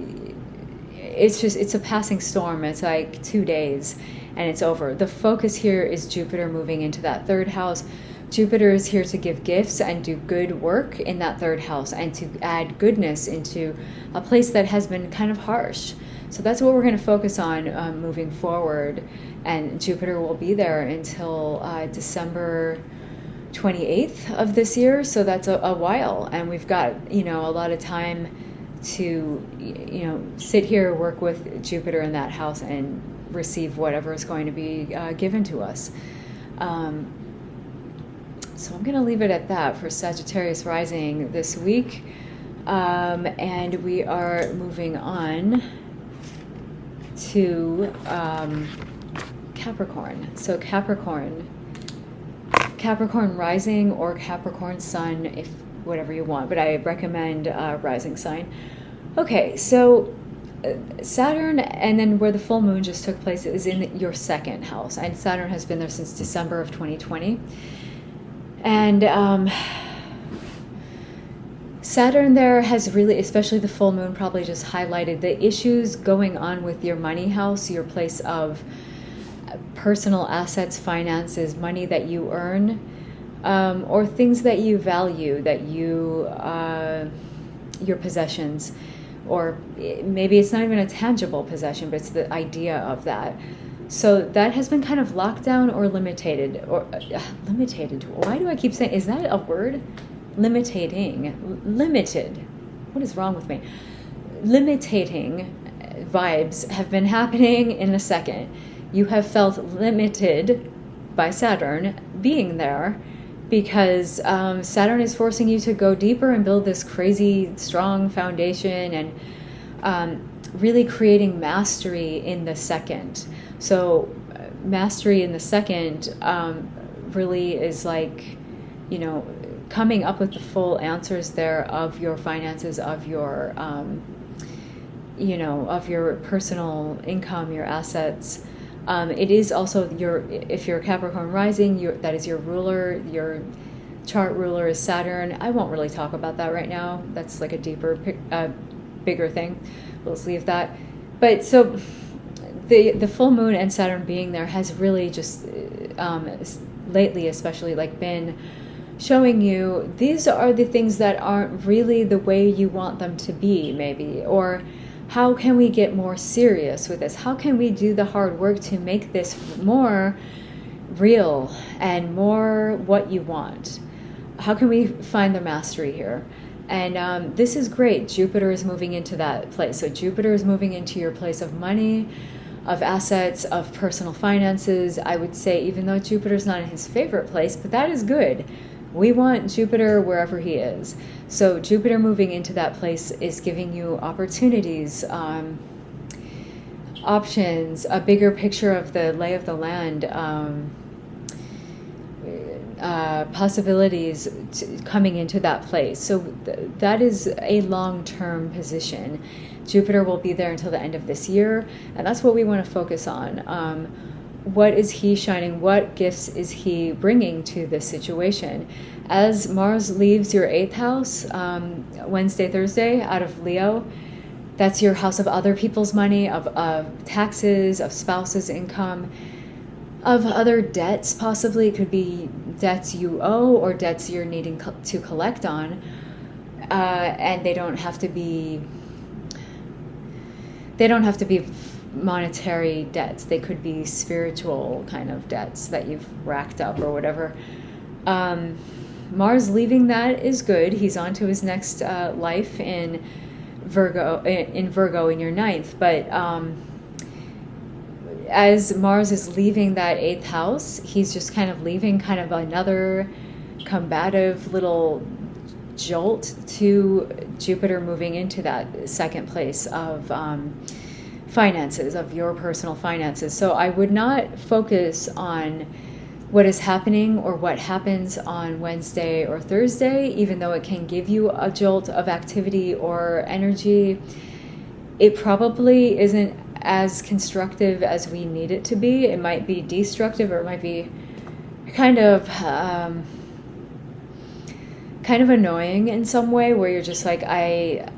it's a passing storm. It's like 2 days and it's over. The focus here is Jupiter moving into that third house. Jupiter is here to give gifts and do good work in that third house and to add goodness into a place that has been kind of harsh. So that's what we're going to focus on moving forward. And Jupiter will be there until December 28th of this year. So that's a while. And we've got, a lot of time to, sit here, work with Jupiter in that house and receive whatever is going to be given to us. So I'm going to leave it at that for Sagittarius rising this week. And we are moving on to Capricorn. So Capricorn rising or Capricorn sun, if whatever you want, but I recommend rising sign. Okay, so Saturn, and then where the full moon just took place, is in your second house, and Saturn has been there since December of 2020. And Saturn there has really, especially the full moon, probably just highlighted the issues going on with your money house, your place of personal assets, finances, money that you earn, or things that you value, that you, your possessions, or maybe it's not even a tangible possession, but it's the idea of that. So that has been kind of locked down or limited, limited. Why do I keep saying, is that a word? Limited. What is wrong with me? Limiting vibes have been happening in a second. You have felt limited by Saturn being there because Saturn is forcing you to go deeper and build this crazy strong foundation and really creating mastery in the second. So mastery in the second really is like, coming up with the full answers there of your finances, of your, of your personal income, your assets. It is also if you're Capricorn rising, that is your ruler, your chart ruler is Saturn. I won't really talk about that right now. That's like a deeper, bigger thing. Let's leave that. But so the full moon and Saturn being there has really just lately especially been showing you these are the things that aren't really the way you want them to be, maybe, or how can we get more serious with this? How can we do the hard work to make this more real and more what you want? How can we find the mastery here? And this is great. Jupiter is moving into that place. So Jupiter is moving into your place of money, of assets, of personal finances. I would say, even though Jupiter's not in his favorite place, but that is good. We want Jupiter wherever he is. So Jupiter moving into that place is giving you opportunities, options, a bigger picture of the lay of the land, possibilities coming into that place. So that is a long-term position. Jupiter will be there until the end of this year, and that's what we want to focus on. What is he shining? What gifts is he bringing to this situation? As Mars leaves your 8th house, Wednesday, Thursday, out of Leo, that's your house of other people's money, of taxes, of spouses' income, of other debts, possibly. It could be debts you owe or debts you're needing to collect on, and they don't have to be monetary debts. They could be spiritual kind of debts that you've racked up or whatever. Mars leaving that is good. He's on to his next life in Virgo, in your 9th. But as Mars is leaving that 8th house, he's just kind of leaving kind of another combative little jolt to Jupiter moving into that 2nd place of finances, of your personal finances. So I would not focus on what is happening or what happens on Wednesday or Thursday, even though it can give you a jolt of activity or energy. It probably isn't as constructive as we need it to be. It might be destructive, or it might be kind of annoying in some way, where you're just like, yeah,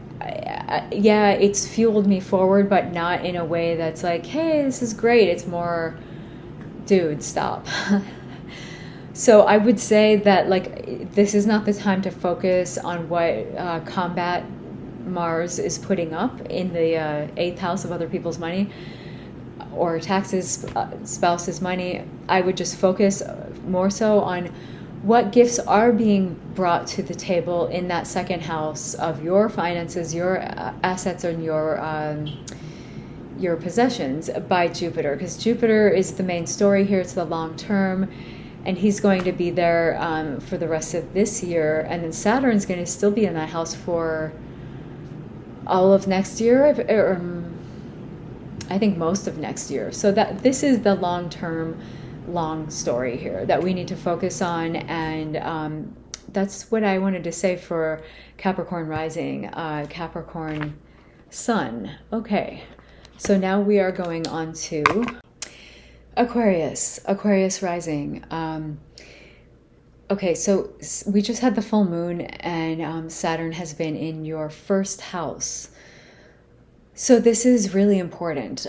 it's fueled me forward, but not in a way that's like, hey, this is great. It's more, dude, stop. So I would say that, like, this is not the time to focus on what combat Mars is putting up in the 8th house of other people's money or taxes, spouse's money. I would just focus more so on what gifts are being brought to the table in that 2nd house of your finances, your assets, and your possessions by Jupiter, because Jupiter is the main story here. It's the long term, and he's going to be there for the rest of this year, and then Saturn's going to still be in that house for all of next year, or I think most of next year. So that this is the long story here that we need to focus on, and that's what I wanted to say for Capricorn rising, Capricorn sun. Okay, so now we are going on to Aquarius rising. Okay, so we just had the full moon, and Saturn has been in your 1st house. So this is really important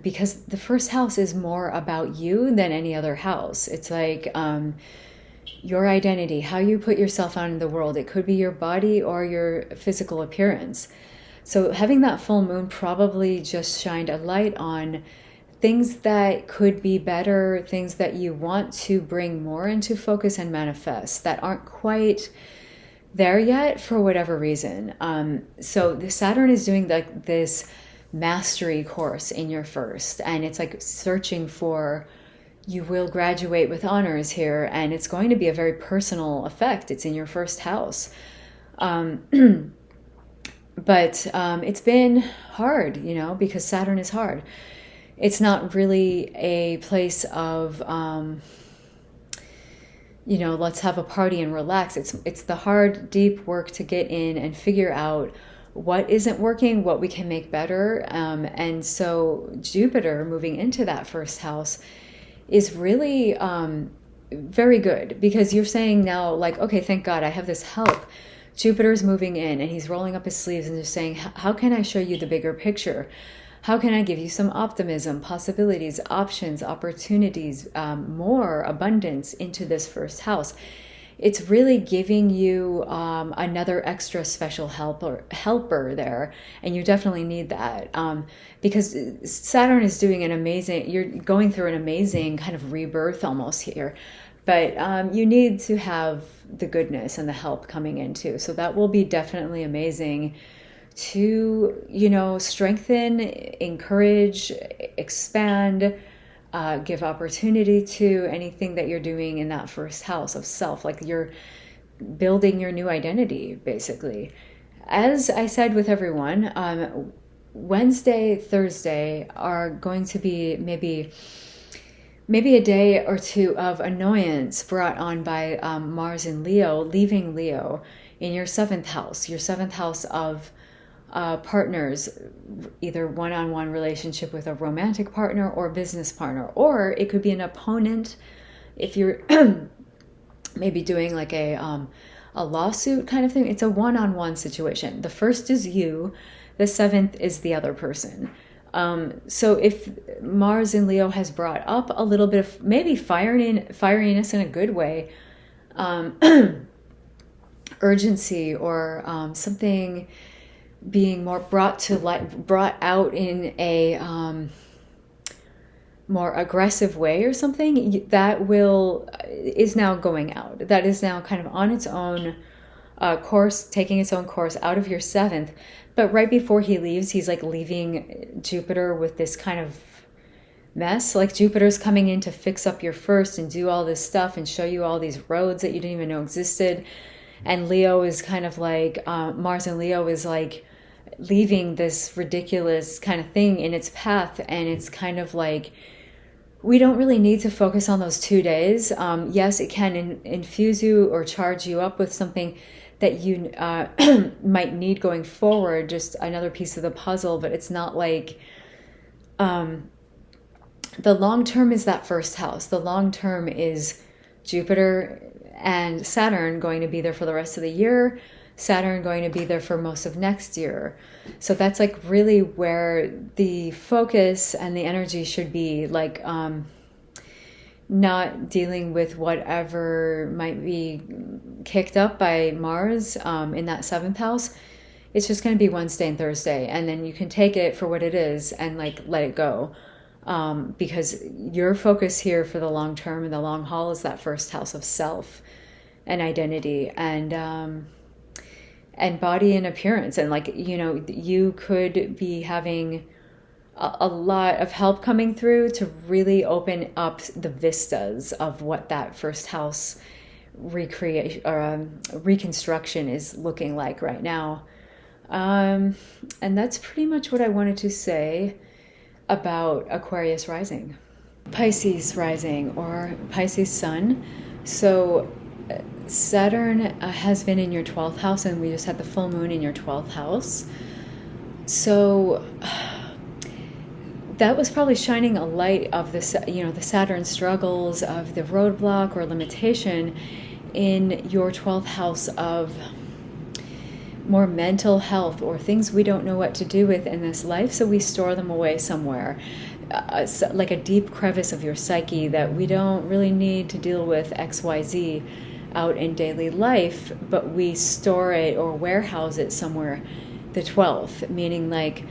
because the 1st house is more about you than any other house. It's like your identity, how you put yourself out in the world. It could be your body or your physical appearance. So having that full moon probably just shined a light on things that could be better, things that you want to bring more into focus and manifest that aren't quite there yet for whatever reason. So the Saturn is doing like this mastery course in your 1st, and it's like searching for, you will graduate with honors here, and it's going to be a very personal effect. It's in your 1st house. But it's been hard, because Saturn is hard. It's not really a place of, let's have a party and relax. It's the hard, deep work to get in and figure out what isn't working, what we can make better. And so Jupiter moving into that 1st house is really very good, because you're saying now, like, okay, thank God I have this help. Jupiter's moving in, and he's rolling up his sleeves and just saying, how can I show you the bigger picture? How can I give you some optimism, possibilities, options, opportunities, more abundance into this 1st house? It's really giving you another extra special helper there, and you definitely need that because Saturn is doing you're going through an amazing kind of rebirth almost here, but you need to have the goodness and the help coming in too. So that will be definitely amazing to, strengthen, encourage, expand, give opportunity to anything that you're doing in that 1st house of self, like you're building your new identity, basically. As I said with everyone, Wednesday, Thursday are going to be maybe a day or two of annoyance brought on by Mars in Leo, leaving Leo in your 7th house of partners, either one-on-one relationship with a romantic partner or business partner, or it could be an opponent if you're maybe doing like a lawsuit kind of thing. It's a one-on-one situation. The 1st is you, the 7th is the other person. So if Mars in Leo has brought up a little bit of maybe fieriness in a good way, urgency, or something being more brought out in a more aggressive way or something, that is now going out. That is now kind of on its own course, taking its own course out of your 7th. But right before he leaves, he's like leaving Jupiter with this kind of mess. Like Jupiter's coming in to fix up your first and do all this stuff and show you all these roads that you didn't even know existed. And Leo is kind of like, Mars and Leo is like leaving this ridiculous kind of thing in its path. And it's kind of like, we don't really need to focus on those 2 days. Yes, it can infuse you or charge you up with something that you might need going forward, just another piece of the puzzle, but it's not like, the long term is that first house. The long term is Jupiter and Saturn going to be there for the rest of the year, Saturn going to be there for most of next year. So that's like really where the focus and the energy should be, like not dealing with whatever might be kicked up by Mars in that 7th house. It's just going to be Wednesday and Thursday, and then you can take it for what it is and like let it go. Because your focus here for the long term and the long haul is that first house of self and identity and body and appearance. And like, you know, you could be having a lot of help coming through to really open up the vistas of what that first house recreation or reconstruction is looking like right now. And that's pretty much what I wanted to say about Aquarius rising. Pisces rising or Pisces sun. So Saturn has been in your 12th house, and we just had the full moon in your 12th house. So that was probably shining a light of this, you know, the Saturn struggles of the roadblock or limitation in your 12th house of more mental health or things we don't know what to do with in this life, so we store them away somewhere, like a deep crevice of your psyche that we don't really need to deal with XYZ out in daily life, but we store it or warehouse it somewhere. The 12th, meaning like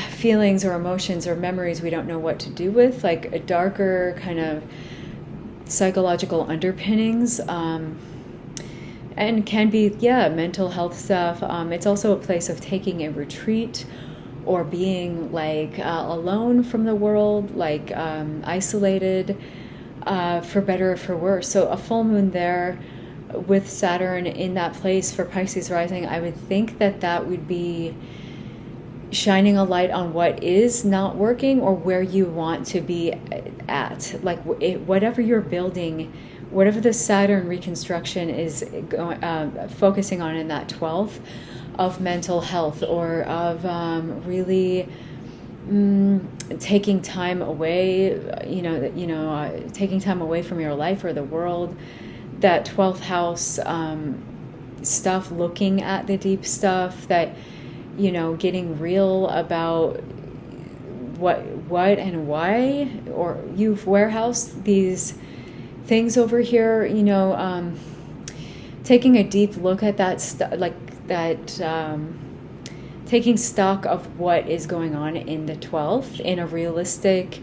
feelings or emotions or memories we don't know what to do with, like a darker kind of psychological underpinnings, and can be, mental health stuff. It's also a place of taking a retreat or being like alone from the world, like isolated, for better or for worse. So a full moon there with Saturn in that place for Pisces rising, I would think that that would be shining a light on what is not working or where you want to be at. Like whatever you're building, whatever the Saturn reconstruction is focusing on in that 12th of mental health or of really taking time away, taking time away from your life or the world, that 12th house stuff, looking at the deep stuff, that, you know, getting real about what and why, or you've warehoused these things over here, you know, taking a deep look at that taking stock of what is going on in the 12th in a realistic,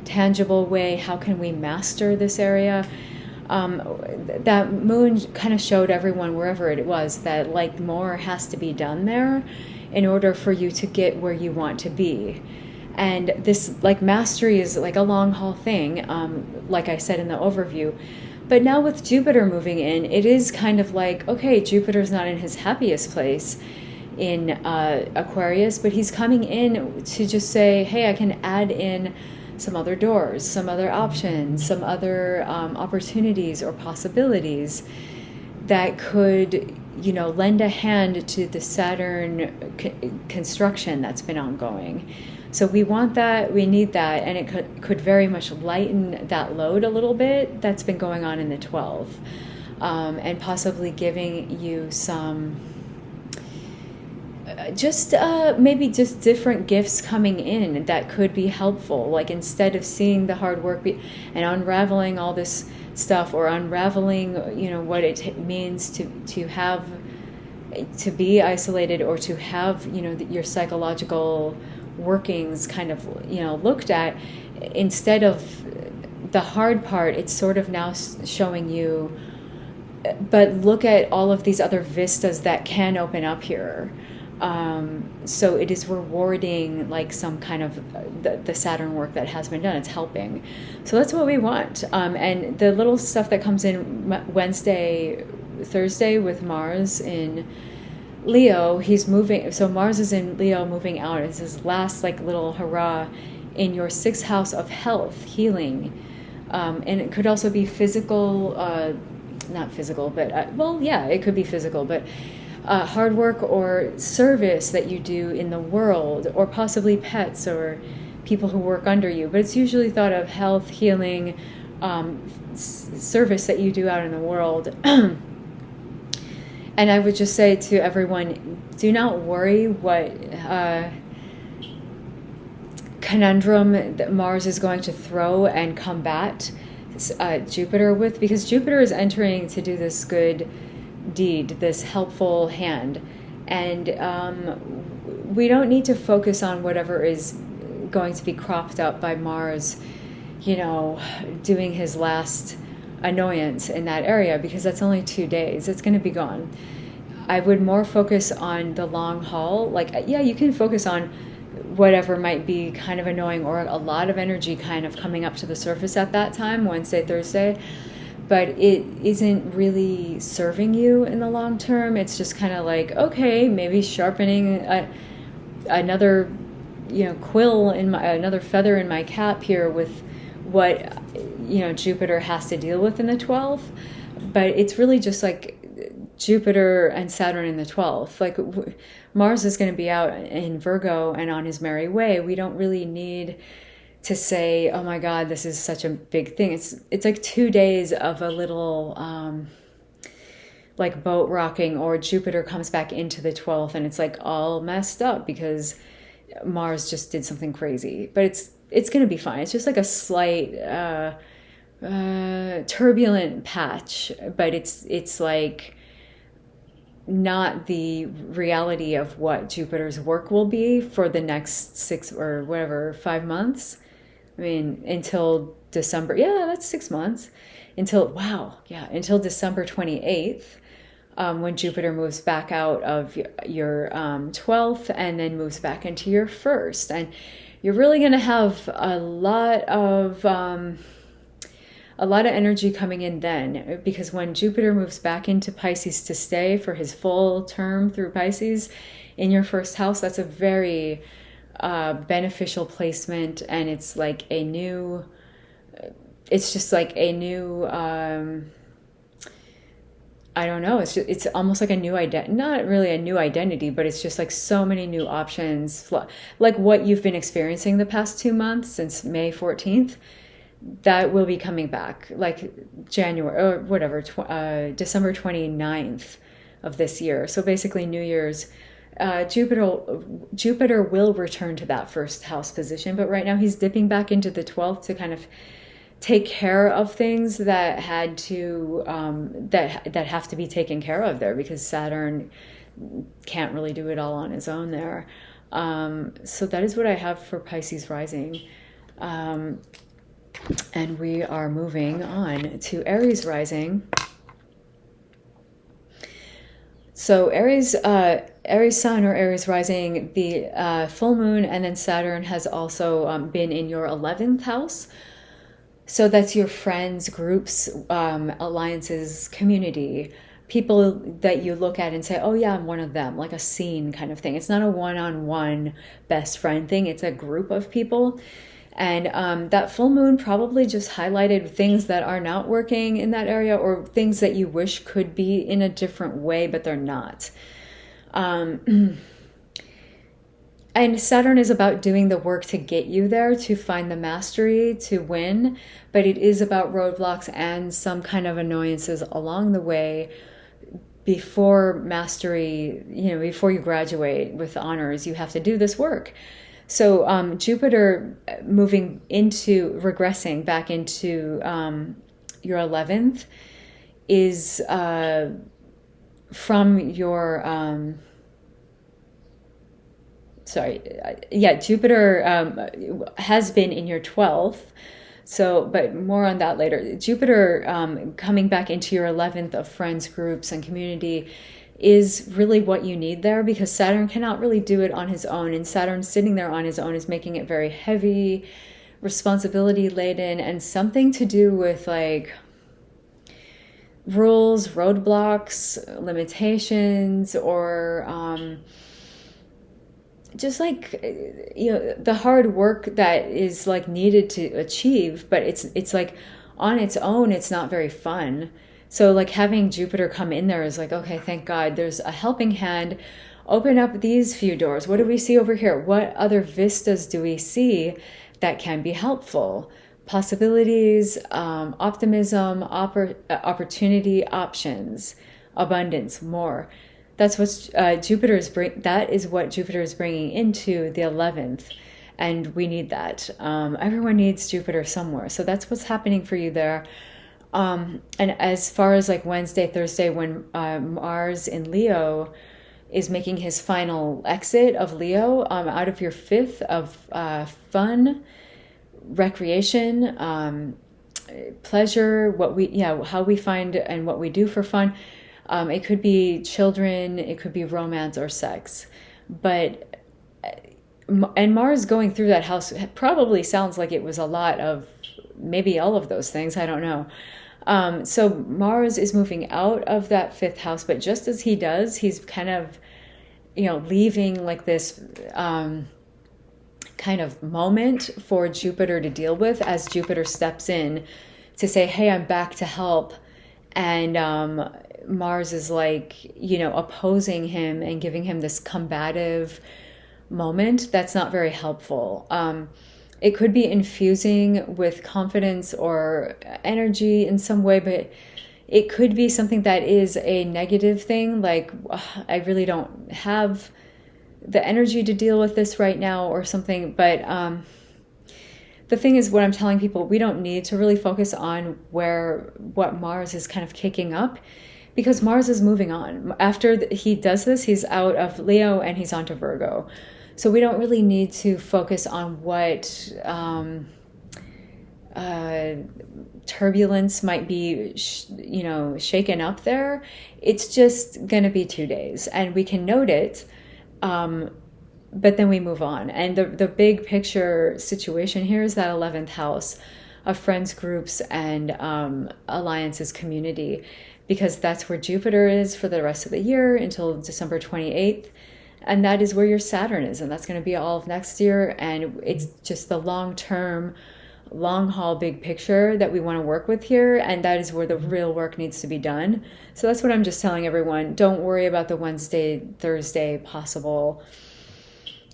tangible way. How can we master this area? That moon kind of showed everyone, wherever it was, that like more has to be done there in order for you to get where you want to be. And this like mastery is like a long haul thing, like I said in the overview. But now with Jupiter moving in, it is kind of like, okay, Jupiter's not in his happiest place in Aquarius, but he's coming in to just say, hey, I can add in some other doors, some other options, some other opportunities or possibilities that could, you know, lend a hand to the Saturn construction that's been ongoing. So we want that, we need that, and it could very much lighten that load a little bit that's been going on in the 12th, and possibly giving you some maybe just different gifts coming in that could be helpful. Like instead of seeing the hard work and unraveling all this stuff, or unraveling, you know, what it means to be isolated, or to have, you know, your psychological workings kind of, you know, looked at, instead of the hard part, it's sort of now showing you, but look at all of these other vistas that can open up here. So it is rewarding like some kind of the Saturn work that has been done. It's helping. So that's what we want. And the little stuff that comes in Wednesday, Thursday with Mars in Leo, he's moving. So Mars is in Leo, moving out. It's his last like little hurrah in your 6th house of health, healing. And it could also be physical, not physical, but well, yeah, it could be physical, but hard work or service that you do in the world, or possibly pets or people who work under you. But it's usually thought of health, healing, service that you do out in the world. And I would just say to everyone, do not worry what conundrum that Mars is going to throw and combat Jupiter with, because Jupiter is entering to do this good deed, this helpful hand, and we don't need to focus on whatever is going to be cropped up by Mars, you know, doing his last annoyance in that area, because that's only 2 days. It's going to be gone. I would more focus on the long haul. Like, yeah, you can focus on whatever might be kind of annoying or a lot of energy kind of coming up to the surface at that time, Wednesday, Thursday, but it isn't really serving you in the long term. It's just kind of like, okay, maybe sharpening another, you know, quill in my, another feather in my cap here with what, you know, Jupiter has to deal with in the 12th. But it's really just like Jupiter and Saturn in the 12th. Like Mars is going to be out in Virgo and on his merry way. We don't really need to say, oh my God, this is such a big thing. It's like 2 days of a little like boat rocking, or Jupiter comes back into the 12th and it's like all messed up because Mars just did something crazy. But it's going to be fine. It's just like a slight turbulent patch, but it's like not the reality of what Jupiter's work will be for the next 6 or whatever, 5 months. I mean, until December. Yeah, that's 6 months. Until, wow, yeah, until December 28th, when Jupiter moves back out of your 12th and then moves back into your 1st. And you're really going to have a lot of energy coming in then, because when Jupiter moves back into Pisces to stay for his full term through Pisces in your 1st house, that's a very beneficial placement. And it's like a new, it's just like a new, I don't know, it's almost like a new identity, not really a new identity, but it's just like so many new options, like what you've been experiencing the past 2 months since May 14th. That will be coming back, like January or whatever, December 29th of this year. So basically New Year's, Jupiter will return to that 1st house position, but right now he's dipping back into the 12th to kind of take care of things that had to that have to be taken care of there, because Saturn can't really do it all on his own there. So that is what I have for Pisces rising. And we are moving on to Aries rising. So Aries sun or Aries rising, the full moon and then Saturn has also been in your 11th house. So that's your friends, groups, alliances, community, people that you look at and say, oh yeah, I'm one of them, like a scene kind of thing. It's not a one-on-one best friend thing. It's a group of people. And that full moon probably just highlighted things that are not working in that area, or things that you wish could be in a different way, but they're not. And Saturn is about doing the work to get you there, to find the mastery, to win. But it is about roadblocks and some kind of annoyances along the way before mastery, you know, before you graduate with honors. You have to do this work. So Jupiter regressing back into your 11th is from your, Jupiter has been in your 12th. So, but more on that later. Jupiter coming back into your 11th of friends, groups, and community is really what you need there, because Saturn cannot really do it on his own. And Saturn sitting there on his own is making it very heavy, responsibility laden, and something to do with like rules, roadblocks, limitations, or just like, you know, the hard work that is like needed to achieve, but it's like on its own, it's not very fun. So like having Jupiter come in there is like, okay, thank God there's a helping hand. Open up these few doors. What do we see over here? What other vistas do we see that can be helpful? Possibilities, optimism, opportunity, options, abundance, more. That's what that is what Jupiter is bringing into the 11th. And we need that. Everyone needs Jupiter somewhere. So that's what's happening for you there. And as far as like Wednesday, Thursday, when Mars in Leo is making his final exit of Leo, out of your 5th of fun, recreation, pleasure, how we find and what we do for fun. It could be children, it could be romance or sex. And Mars going through that house probably sounds like it was a lot of maybe all of those things. I don't know. So Mars is moving out of that 5th house, but just as he does, he's kind of, you know, leaving like this kind of moment for Jupiter to deal with, as Jupiter steps in to say, hey, I'm back to help. And Mars is like, you know, opposing him and giving him this combative moment that's not very helpful. It could be infusing with confidence or energy in some way, but it could be something that is a negative thing, like, I really don't have the energy to deal with this right now or something. But the thing is, what I'm telling people, we don't need to really focus on what Mars is kind of kicking up, because Mars is moving on. After he does this, he's out of Leo and he's onto Virgo. So we don't really need to focus on what turbulence might be, shaken up there. It's just going to be 2 days, and we can note it, but then we move on. And the big picture situation here is that 11th house of friends, groups, and alliances, community, because that's where Jupiter is for the rest of the year until December 28th. And that is where your Saturn is, and that's going to be all of next year. And it's just the long-term, long-haul big picture that we want to work with here, and that is where the real work needs to be done. So that's what I'm just telling everyone. Don't worry about the Wednesday, Thursday possible,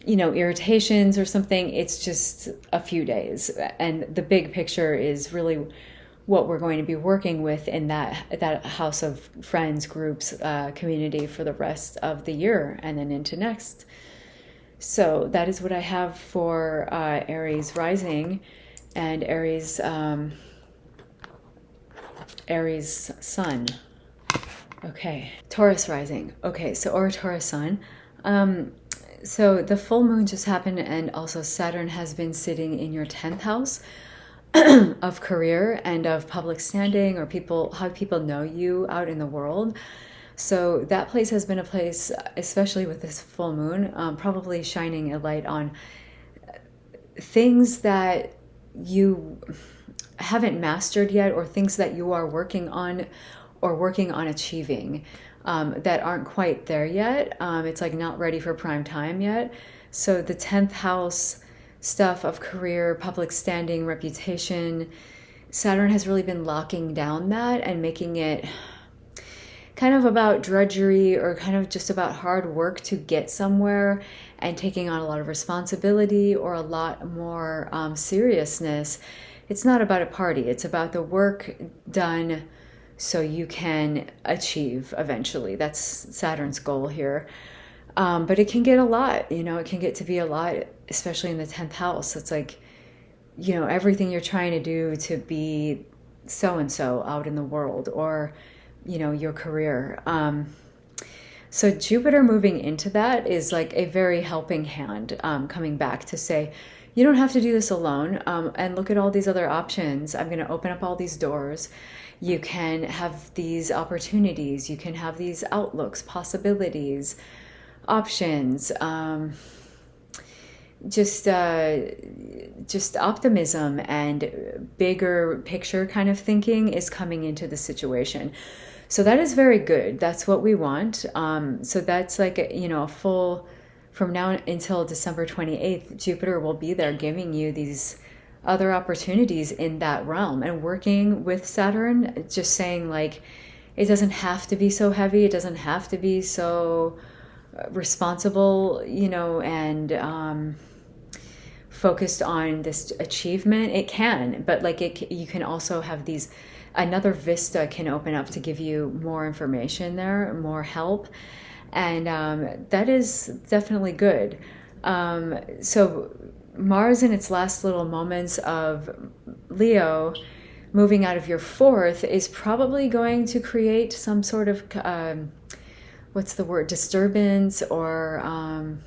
irritations or something. It's just a few days, and the big picture is really what we're going to be working with in that house of friends, groups, community for the rest of the year and then into next. So that is what I have for Aries rising and Aries sun. Okay, Taurus rising. Okay, or Taurus sun. So the full moon just happened, and also Saturn has been sitting in your 10th house of career and of public standing, or how people know you out in the world. So that place has been a place, especially with this full moon, probably shining a light on things that you haven't mastered yet, or things that you are working on achieving, that aren't quite there yet. It's like not ready for prime time yet. So the 10th house stuff of career, public standing, reputation, Saturn has really been locking down that and making it kind of about drudgery, or kind of just about hard work to get somewhere, and taking on a lot of responsibility or a lot more seriousness. It's not about a party. It's about the work done so you can achieve eventually. That's Saturn's goal here. But it can get a lot, it can get to be a lot, especially in the 10th house. It's like, everything you're trying to do to be so-and-so out in the world, or, your career. So Jupiter moving into that is like a very helping hand, coming back to say, you don't have to do this alone. And look at all these other options. I'm going to open up all these doors. You can have these opportunities, you can have these outlooks, possibilities, options, just optimism and bigger picture kind of thinking is coming into the situation. So that is very good. That's what we want. So that's like, a full, from now until December 28th, Jupiter will be there giving you these other opportunities in that realm, and working with Saturn, just saying like, it doesn't have to be so heavy. It doesn't have to be so responsible, and focused on this achievement. It can, but like you can also have these, another vista can open up to give you more information there, more help. And that is definitely good. So Mars in its last little moments of Leo, moving out of your fourth, is probably going to create some sort of, what's the word, disturbance or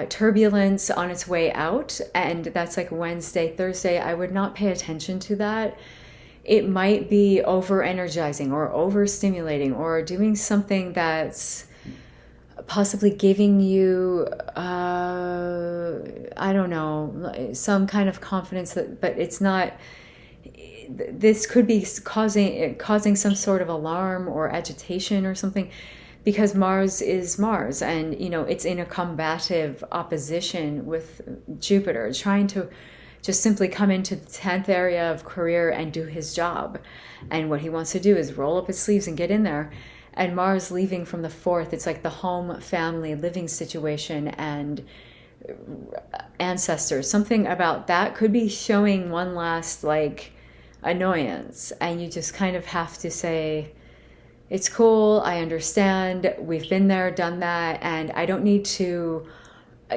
turbulence on its way out. And that's like Wednesday, Thursday. I would not pay attention to that. It might be over energizing or overstimulating or doing something that's possibly giving you, I don't know, some kind of confidence but it's not. This could be causing some sort of alarm or agitation or something, because Mars is Mars, and it's in a combative opposition with Jupiter, trying to just simply come into the 10th area of career and do his job. And what he wants to do is roll up his sleeves and get in there. And Mars leaving from the 4th, it's like the home, family, living situation and ancestors. Something about that could be showing one last like annoyance. And you just kind of have to say, it's cool, I understand, we've been there, done that, and I don't need to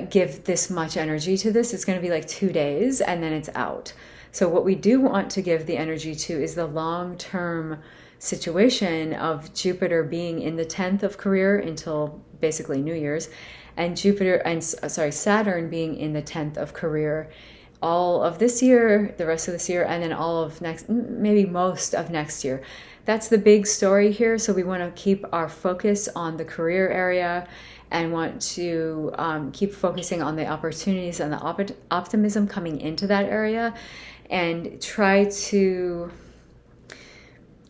give this much energy to this. It's going to be like 2 days and then it's out. So what we do want to give the energy to is the long-term situation of Jupiter being in the 10th of career until basically New Year's, and Saturn being in the 10th of career all of this year, the rest of this year, and then all of next, maybe most of next year. That's the big story here. So we want to keep our focus on the career area and want to keep focusing on the opportunities and the optimism coming into that area, and try to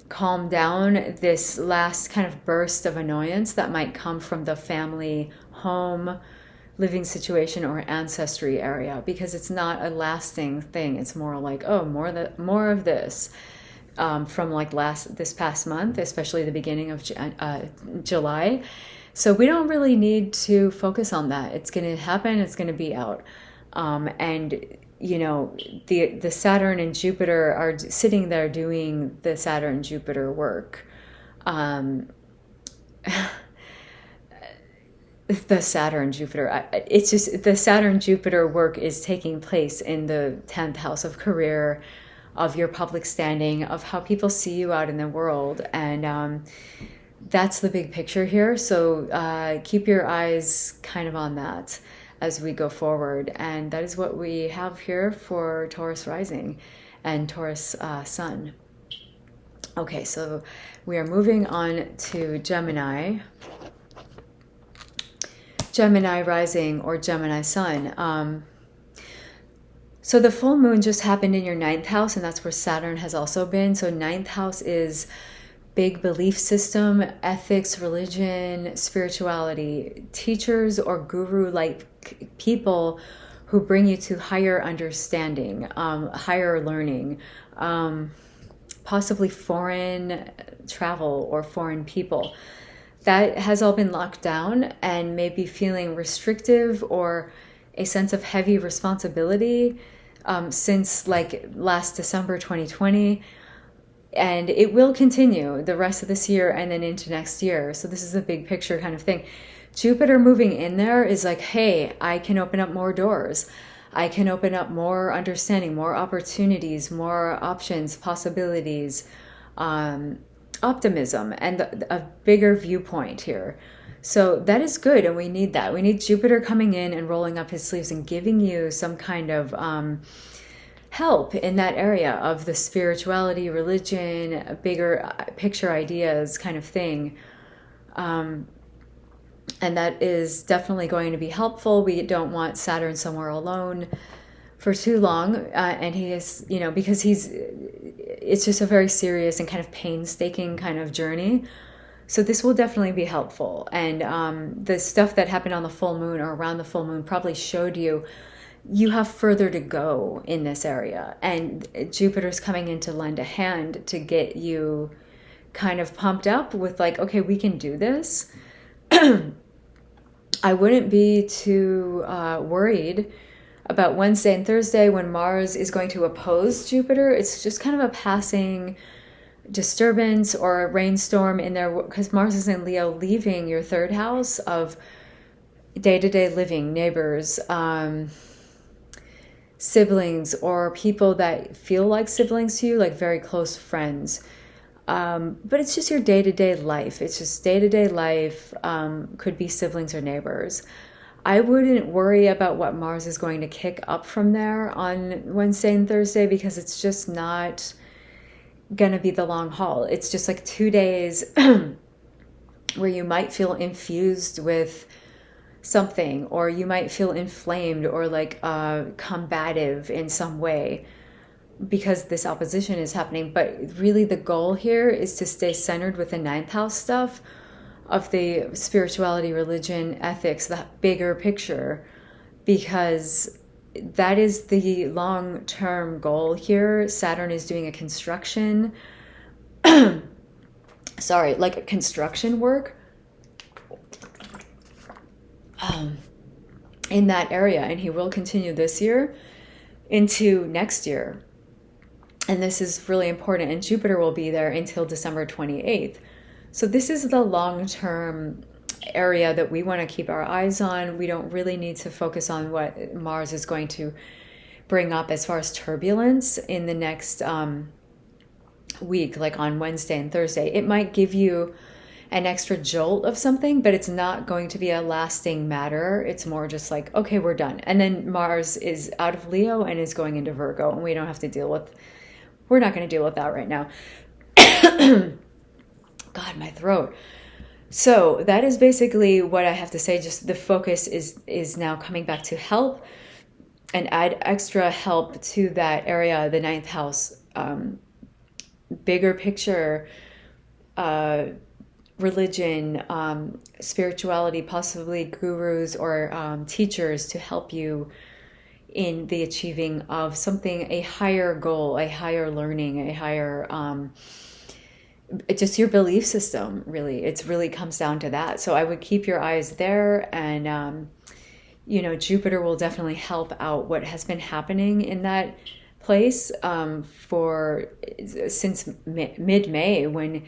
calm down this last kind of burst of annoyance that might come from the family, home, living situation or ancestry area, because it's not a lasting thing. It's more like, oh, more of this. From like this past month, especially the beginning of July. So we don't really need to focus on that. It's going to happen. It's going to be out. And the Saturn and Jupiter are sitting there doing the Saturn-Jupiter work. The Saturn-Jupiter, it's just the Saturn-Jupiter work is taking place in the 10th house of career, of your public standing, of how people see you out in the world. And that's the big picture here. So keep your eyes kind of on that as we go forward. And that is what we have here for Taurus rising and Taurus sun. Okay, so we are moving on to Gemini. Gemini rising or Gemini sun. So the full moon just happened in your 9th house, and that's where Saturn has also been. So 9th house is big belief system, ethics, religion, spirituality, teachers or guru-like people who bring you to higher understanding, higher learning, possibly foreign travel or foreign people. That has all been locked down and may be feeling restrictive or a sense of heavy responsibility since like last December 2020. And it will continue the rest of this year and then into next year. So this is a big picture kind of thing. Jupiter moving in there is like, hey, I can open up more doors. I can open up more understanding, more opportunities, more options, possibilities, optimism, and a bigger viewpoint here. So that is good, and we need that. We need Jupiter coming in and rolling up his sleeves and giving you some kind of help in that area of the spirituality, religion, bigger picture ideas kind of thing. And that is definitely going to be helpful. We don't want Saturn somewhere alone for too long. And he is, you know, because it's just a very serious and kind of painstaking kind of journey. So this will definitely be helpful. And the stuff that happened on the full moon or around the full moon probably showed you have further to go in this area. And Jupiter's coming in to lend a hand to get you kind of pumped up with like, okay, we can do this. I wouldn't be too worried about Wednesday and Thursday when Mars is going to oppose Jupiter. It's just kind of a passing disturbance or a rainstorm in there, because Mars is in Leo, leaving your third house of day-to-day living, neighbors, siblings, or people that feel like siblings to you, like very close friends. But it's just your day-to-day life. It's just day-to-day life, could be siblings or neighbors. I wouldn't worry about what Mars is going to kick up from there on Wednesday and Thursday, because it's just not going to be the long haul. It's just like 2 days where you might feel infused with something, or you might feel inflamed or like combative in some way because this opposition is happening. But really the goal here is to stay centered with the ninth house stuff of the spirituality, religion, ethics, the bigger picture, because that is the long-term goal here. Saturn is doing a construction, sorry, like a construction work in that area. And he will continue this year into next year. And this is really important. And Jupiter will be there until December 28th. So this is the long-term area that we want to keep our eyes on. We don't really need to focus on what Mars is going to bring up as far as turbulence in the next week, like on Wednesday and Thursday. It might give you an extra jolt of something, but it's not going to be a lasting matter. It's more just like, okay, we're done. And then Mars is out of Leo and is going into Virgo, and we don't have to deal with, we're not going to deal with that right now. God, my throat. So that is basically what I have to say. Just the focus is now coming back to help, and add extra help to that area, the ninth house, bigger picture, religion, spirituality, possibly gurus or teachers to help you in the achieving of something, a higher goal, a higher learning, a higher just your belief system. Really, it really comes down to that. So I would keep your eyes there, and you know, Jupiter will definitely help out what has been happening in that place since mid-May, when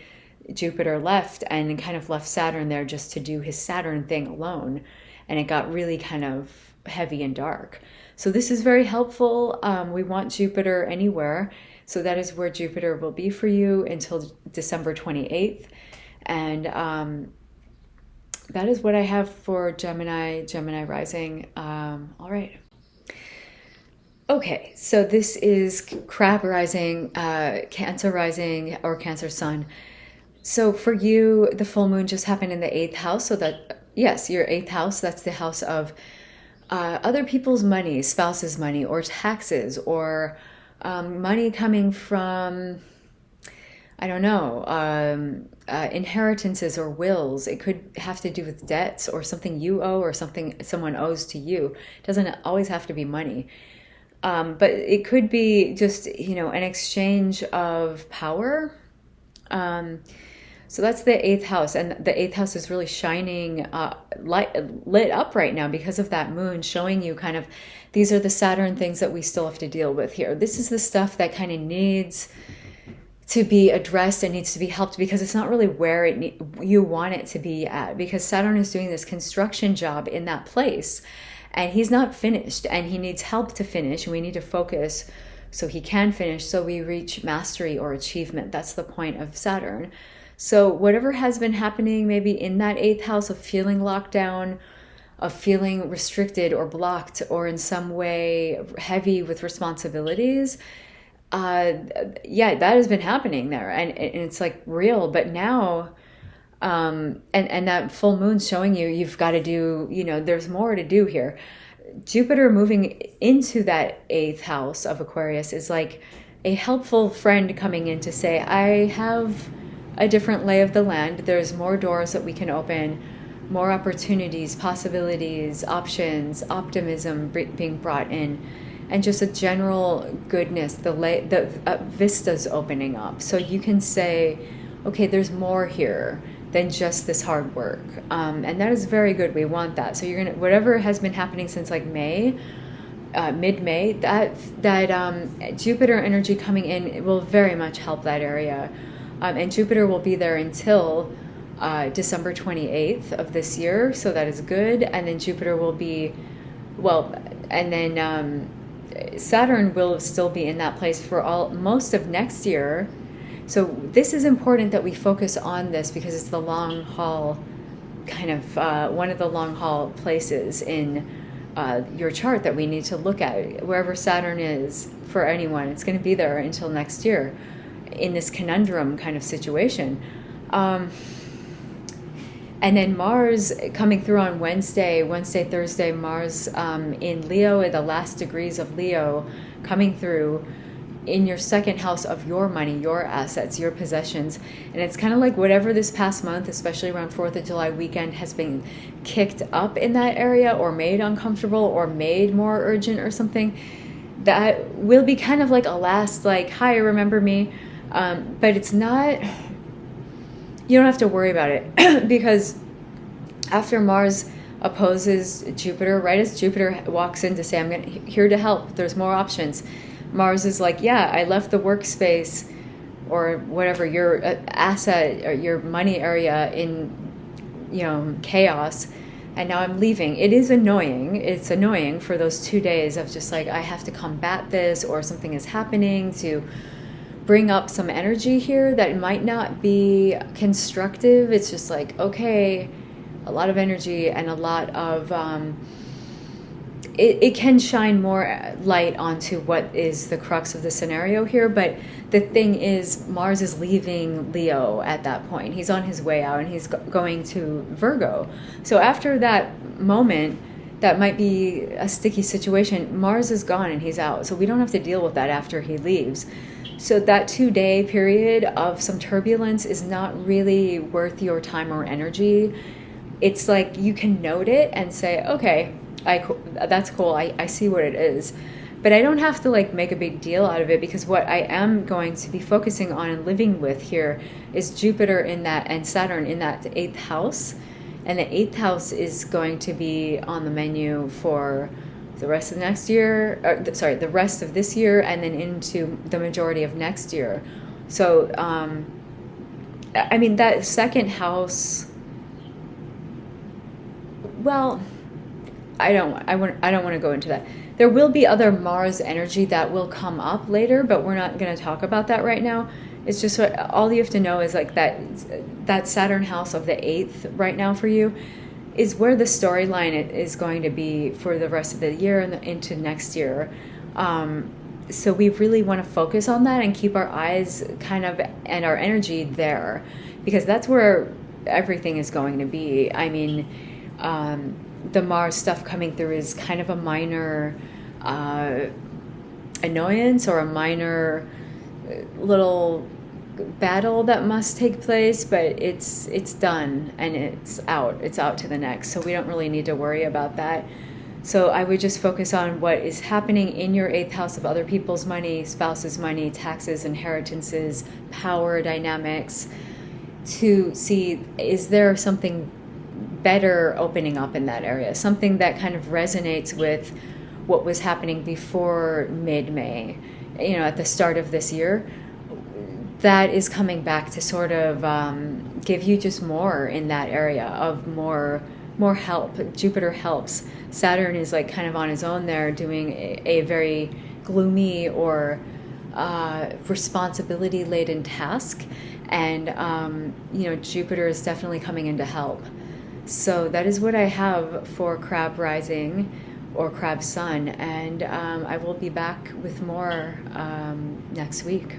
Jupiter left and kind of left Saturn there just to do his Saturn thing alone, and it got really kind of heavy and dark. So this is very helpful. We want Jupiter anywhere. So that is where Jupiter will be for you until December 28th. And that is what I have for Gemini rising. All right. Okay, so this is Crab rising, Cancer rising, or Cancer sun. So for you, the full moon just happened in the 8th house. So that, yes, your 8th house, that's the house of other people's money, spouse's money, or taxes, or money coming from, I don't know, inheritances or wills. It could have to do with debts or something you owe or something someone owes to you. It doesn't always have to be money. But it could be just, you know, an exchange of power. So that's the 8th house, and the 8th house is really shining, lit up right now because of that moon, showing you kind of, these are the Saturn things that we still have to deal with here. This is the stuff that kind of needs to be addressed and needs to be helped, because it's not really where you want it to be at, because Saturn is doing this construction job in that place, and he's not finished, and he needs help to finish, and we need to focus so he can finish, so we reach mastery or achievement. That's the point of Saturn. So whatever has been happening maybe in that 8th house of feeling locked down, of feeling restricted or blocked or in some way heavy with responsibilities, yeah, that has been happening there, and it's like real. But now, and that full moon's showing you you've got to do, there's more to do here. Jupiter moving into that eighth house of Aquarius is like a helpful friend coming in to say, I have a different lay of the land. There's more doors that we can open, more opportunities, possibilities, options, optimism being brought in, and just a general goodness, the vistas opening up. So you can say, okay, there's more here than just this hard work. And that is very good. We want that. So you're going to, whatever has been happening since like May, mid-May, that Jupiter energy coming in, it will very much help that area. And Jupiter will be there until December 28th of this year. So that is good. And then Jupiter will be, well, and then Saturn will still be in that place for most of next year. So this is important that we focus on this because it's the long haul, kind of one of the long haul places in your chart that we need to look at. Wherever Saturn is for anyone, it's going to be there until next year in this conundrum kind of situation. And then Mars coming through on Wednesday, Thursday, Mars in Leo, in the last degrees of Leo, coming through in your second house of your money, your assets, your possessions. And it's kind of like whatever this past month, especially around 4th of July weekend, has been kicked up in that area or made uncomfortable or made more urgent or something, that will be kind of like a last, like, hi, remember me? But it's not, you don't have to worry about it because after Mars opposes Jupiter, right as Jupiter walks in to say, I'm here to help, there's more options, Mars is like, yeah, I left the workspace or whatever, your asset or your money area in, chaos, and now I'm leaving. It is annoying. It's annoying for those 2 days of just like, I have to combat this or something is happening to bring up some energy here that might not be constructive. It's just like, okay, a lot of energy and a lot of... It can shine more light onto what is the crux of the scenario here, but the thing is, Mars is leaving Leo at that point. He's on his way out and he's going to Virgo. So after that moment, that might be a sticky situation, Mars is gone and he's out. So we don't have to deal with that after he leaves. So that 2-day period of some turbulence is not really worth your time or energy. It's like you can note it and say, okay, that's cool, I see what it is, but I don't have to like make a big deal out of it, because what I am going to be focusing on and living with here is Jupiter in that and Saturn in that 8th house, and the 8th house is going to be on the menu for the rest of next year, the rest of this year, and then into the majority of next year. So I mean, that second house, well, I don't want to go into that. There will be other Mars energy that will come up later, but we're not going to talk about that right now. It's just what all you have to know is like that Saturn house of the 8th right now for you is where the storyline is going to be for the rest of the year and into next year. So we really want to focus on that and keep our eyes kind of and our energy there, because that's where everything is going to be. I mean, the Mars stuff coming through is kind of a minor annoyance or a minor little battle that must take place, but it's done and it's out to the next. So we don't really need to worry about that. So I would just focus on what is happening in your 8th house of other people's money, spouses' money, taxes, inheritances, power dynamics, to see, is there something better opening up in that area, something that kind of resonates with what was happening before mid-May, at the start of this year, that is coming back to sort of give you just more in that area of more help. Jupiter helps. Saturn is like kind of on his own there, doing a very gloomy or responsibility-laden task, and Jupiter is definitely coming in to help. So that is what I have for Crab rising or Crab sun, and I will be back with more next week.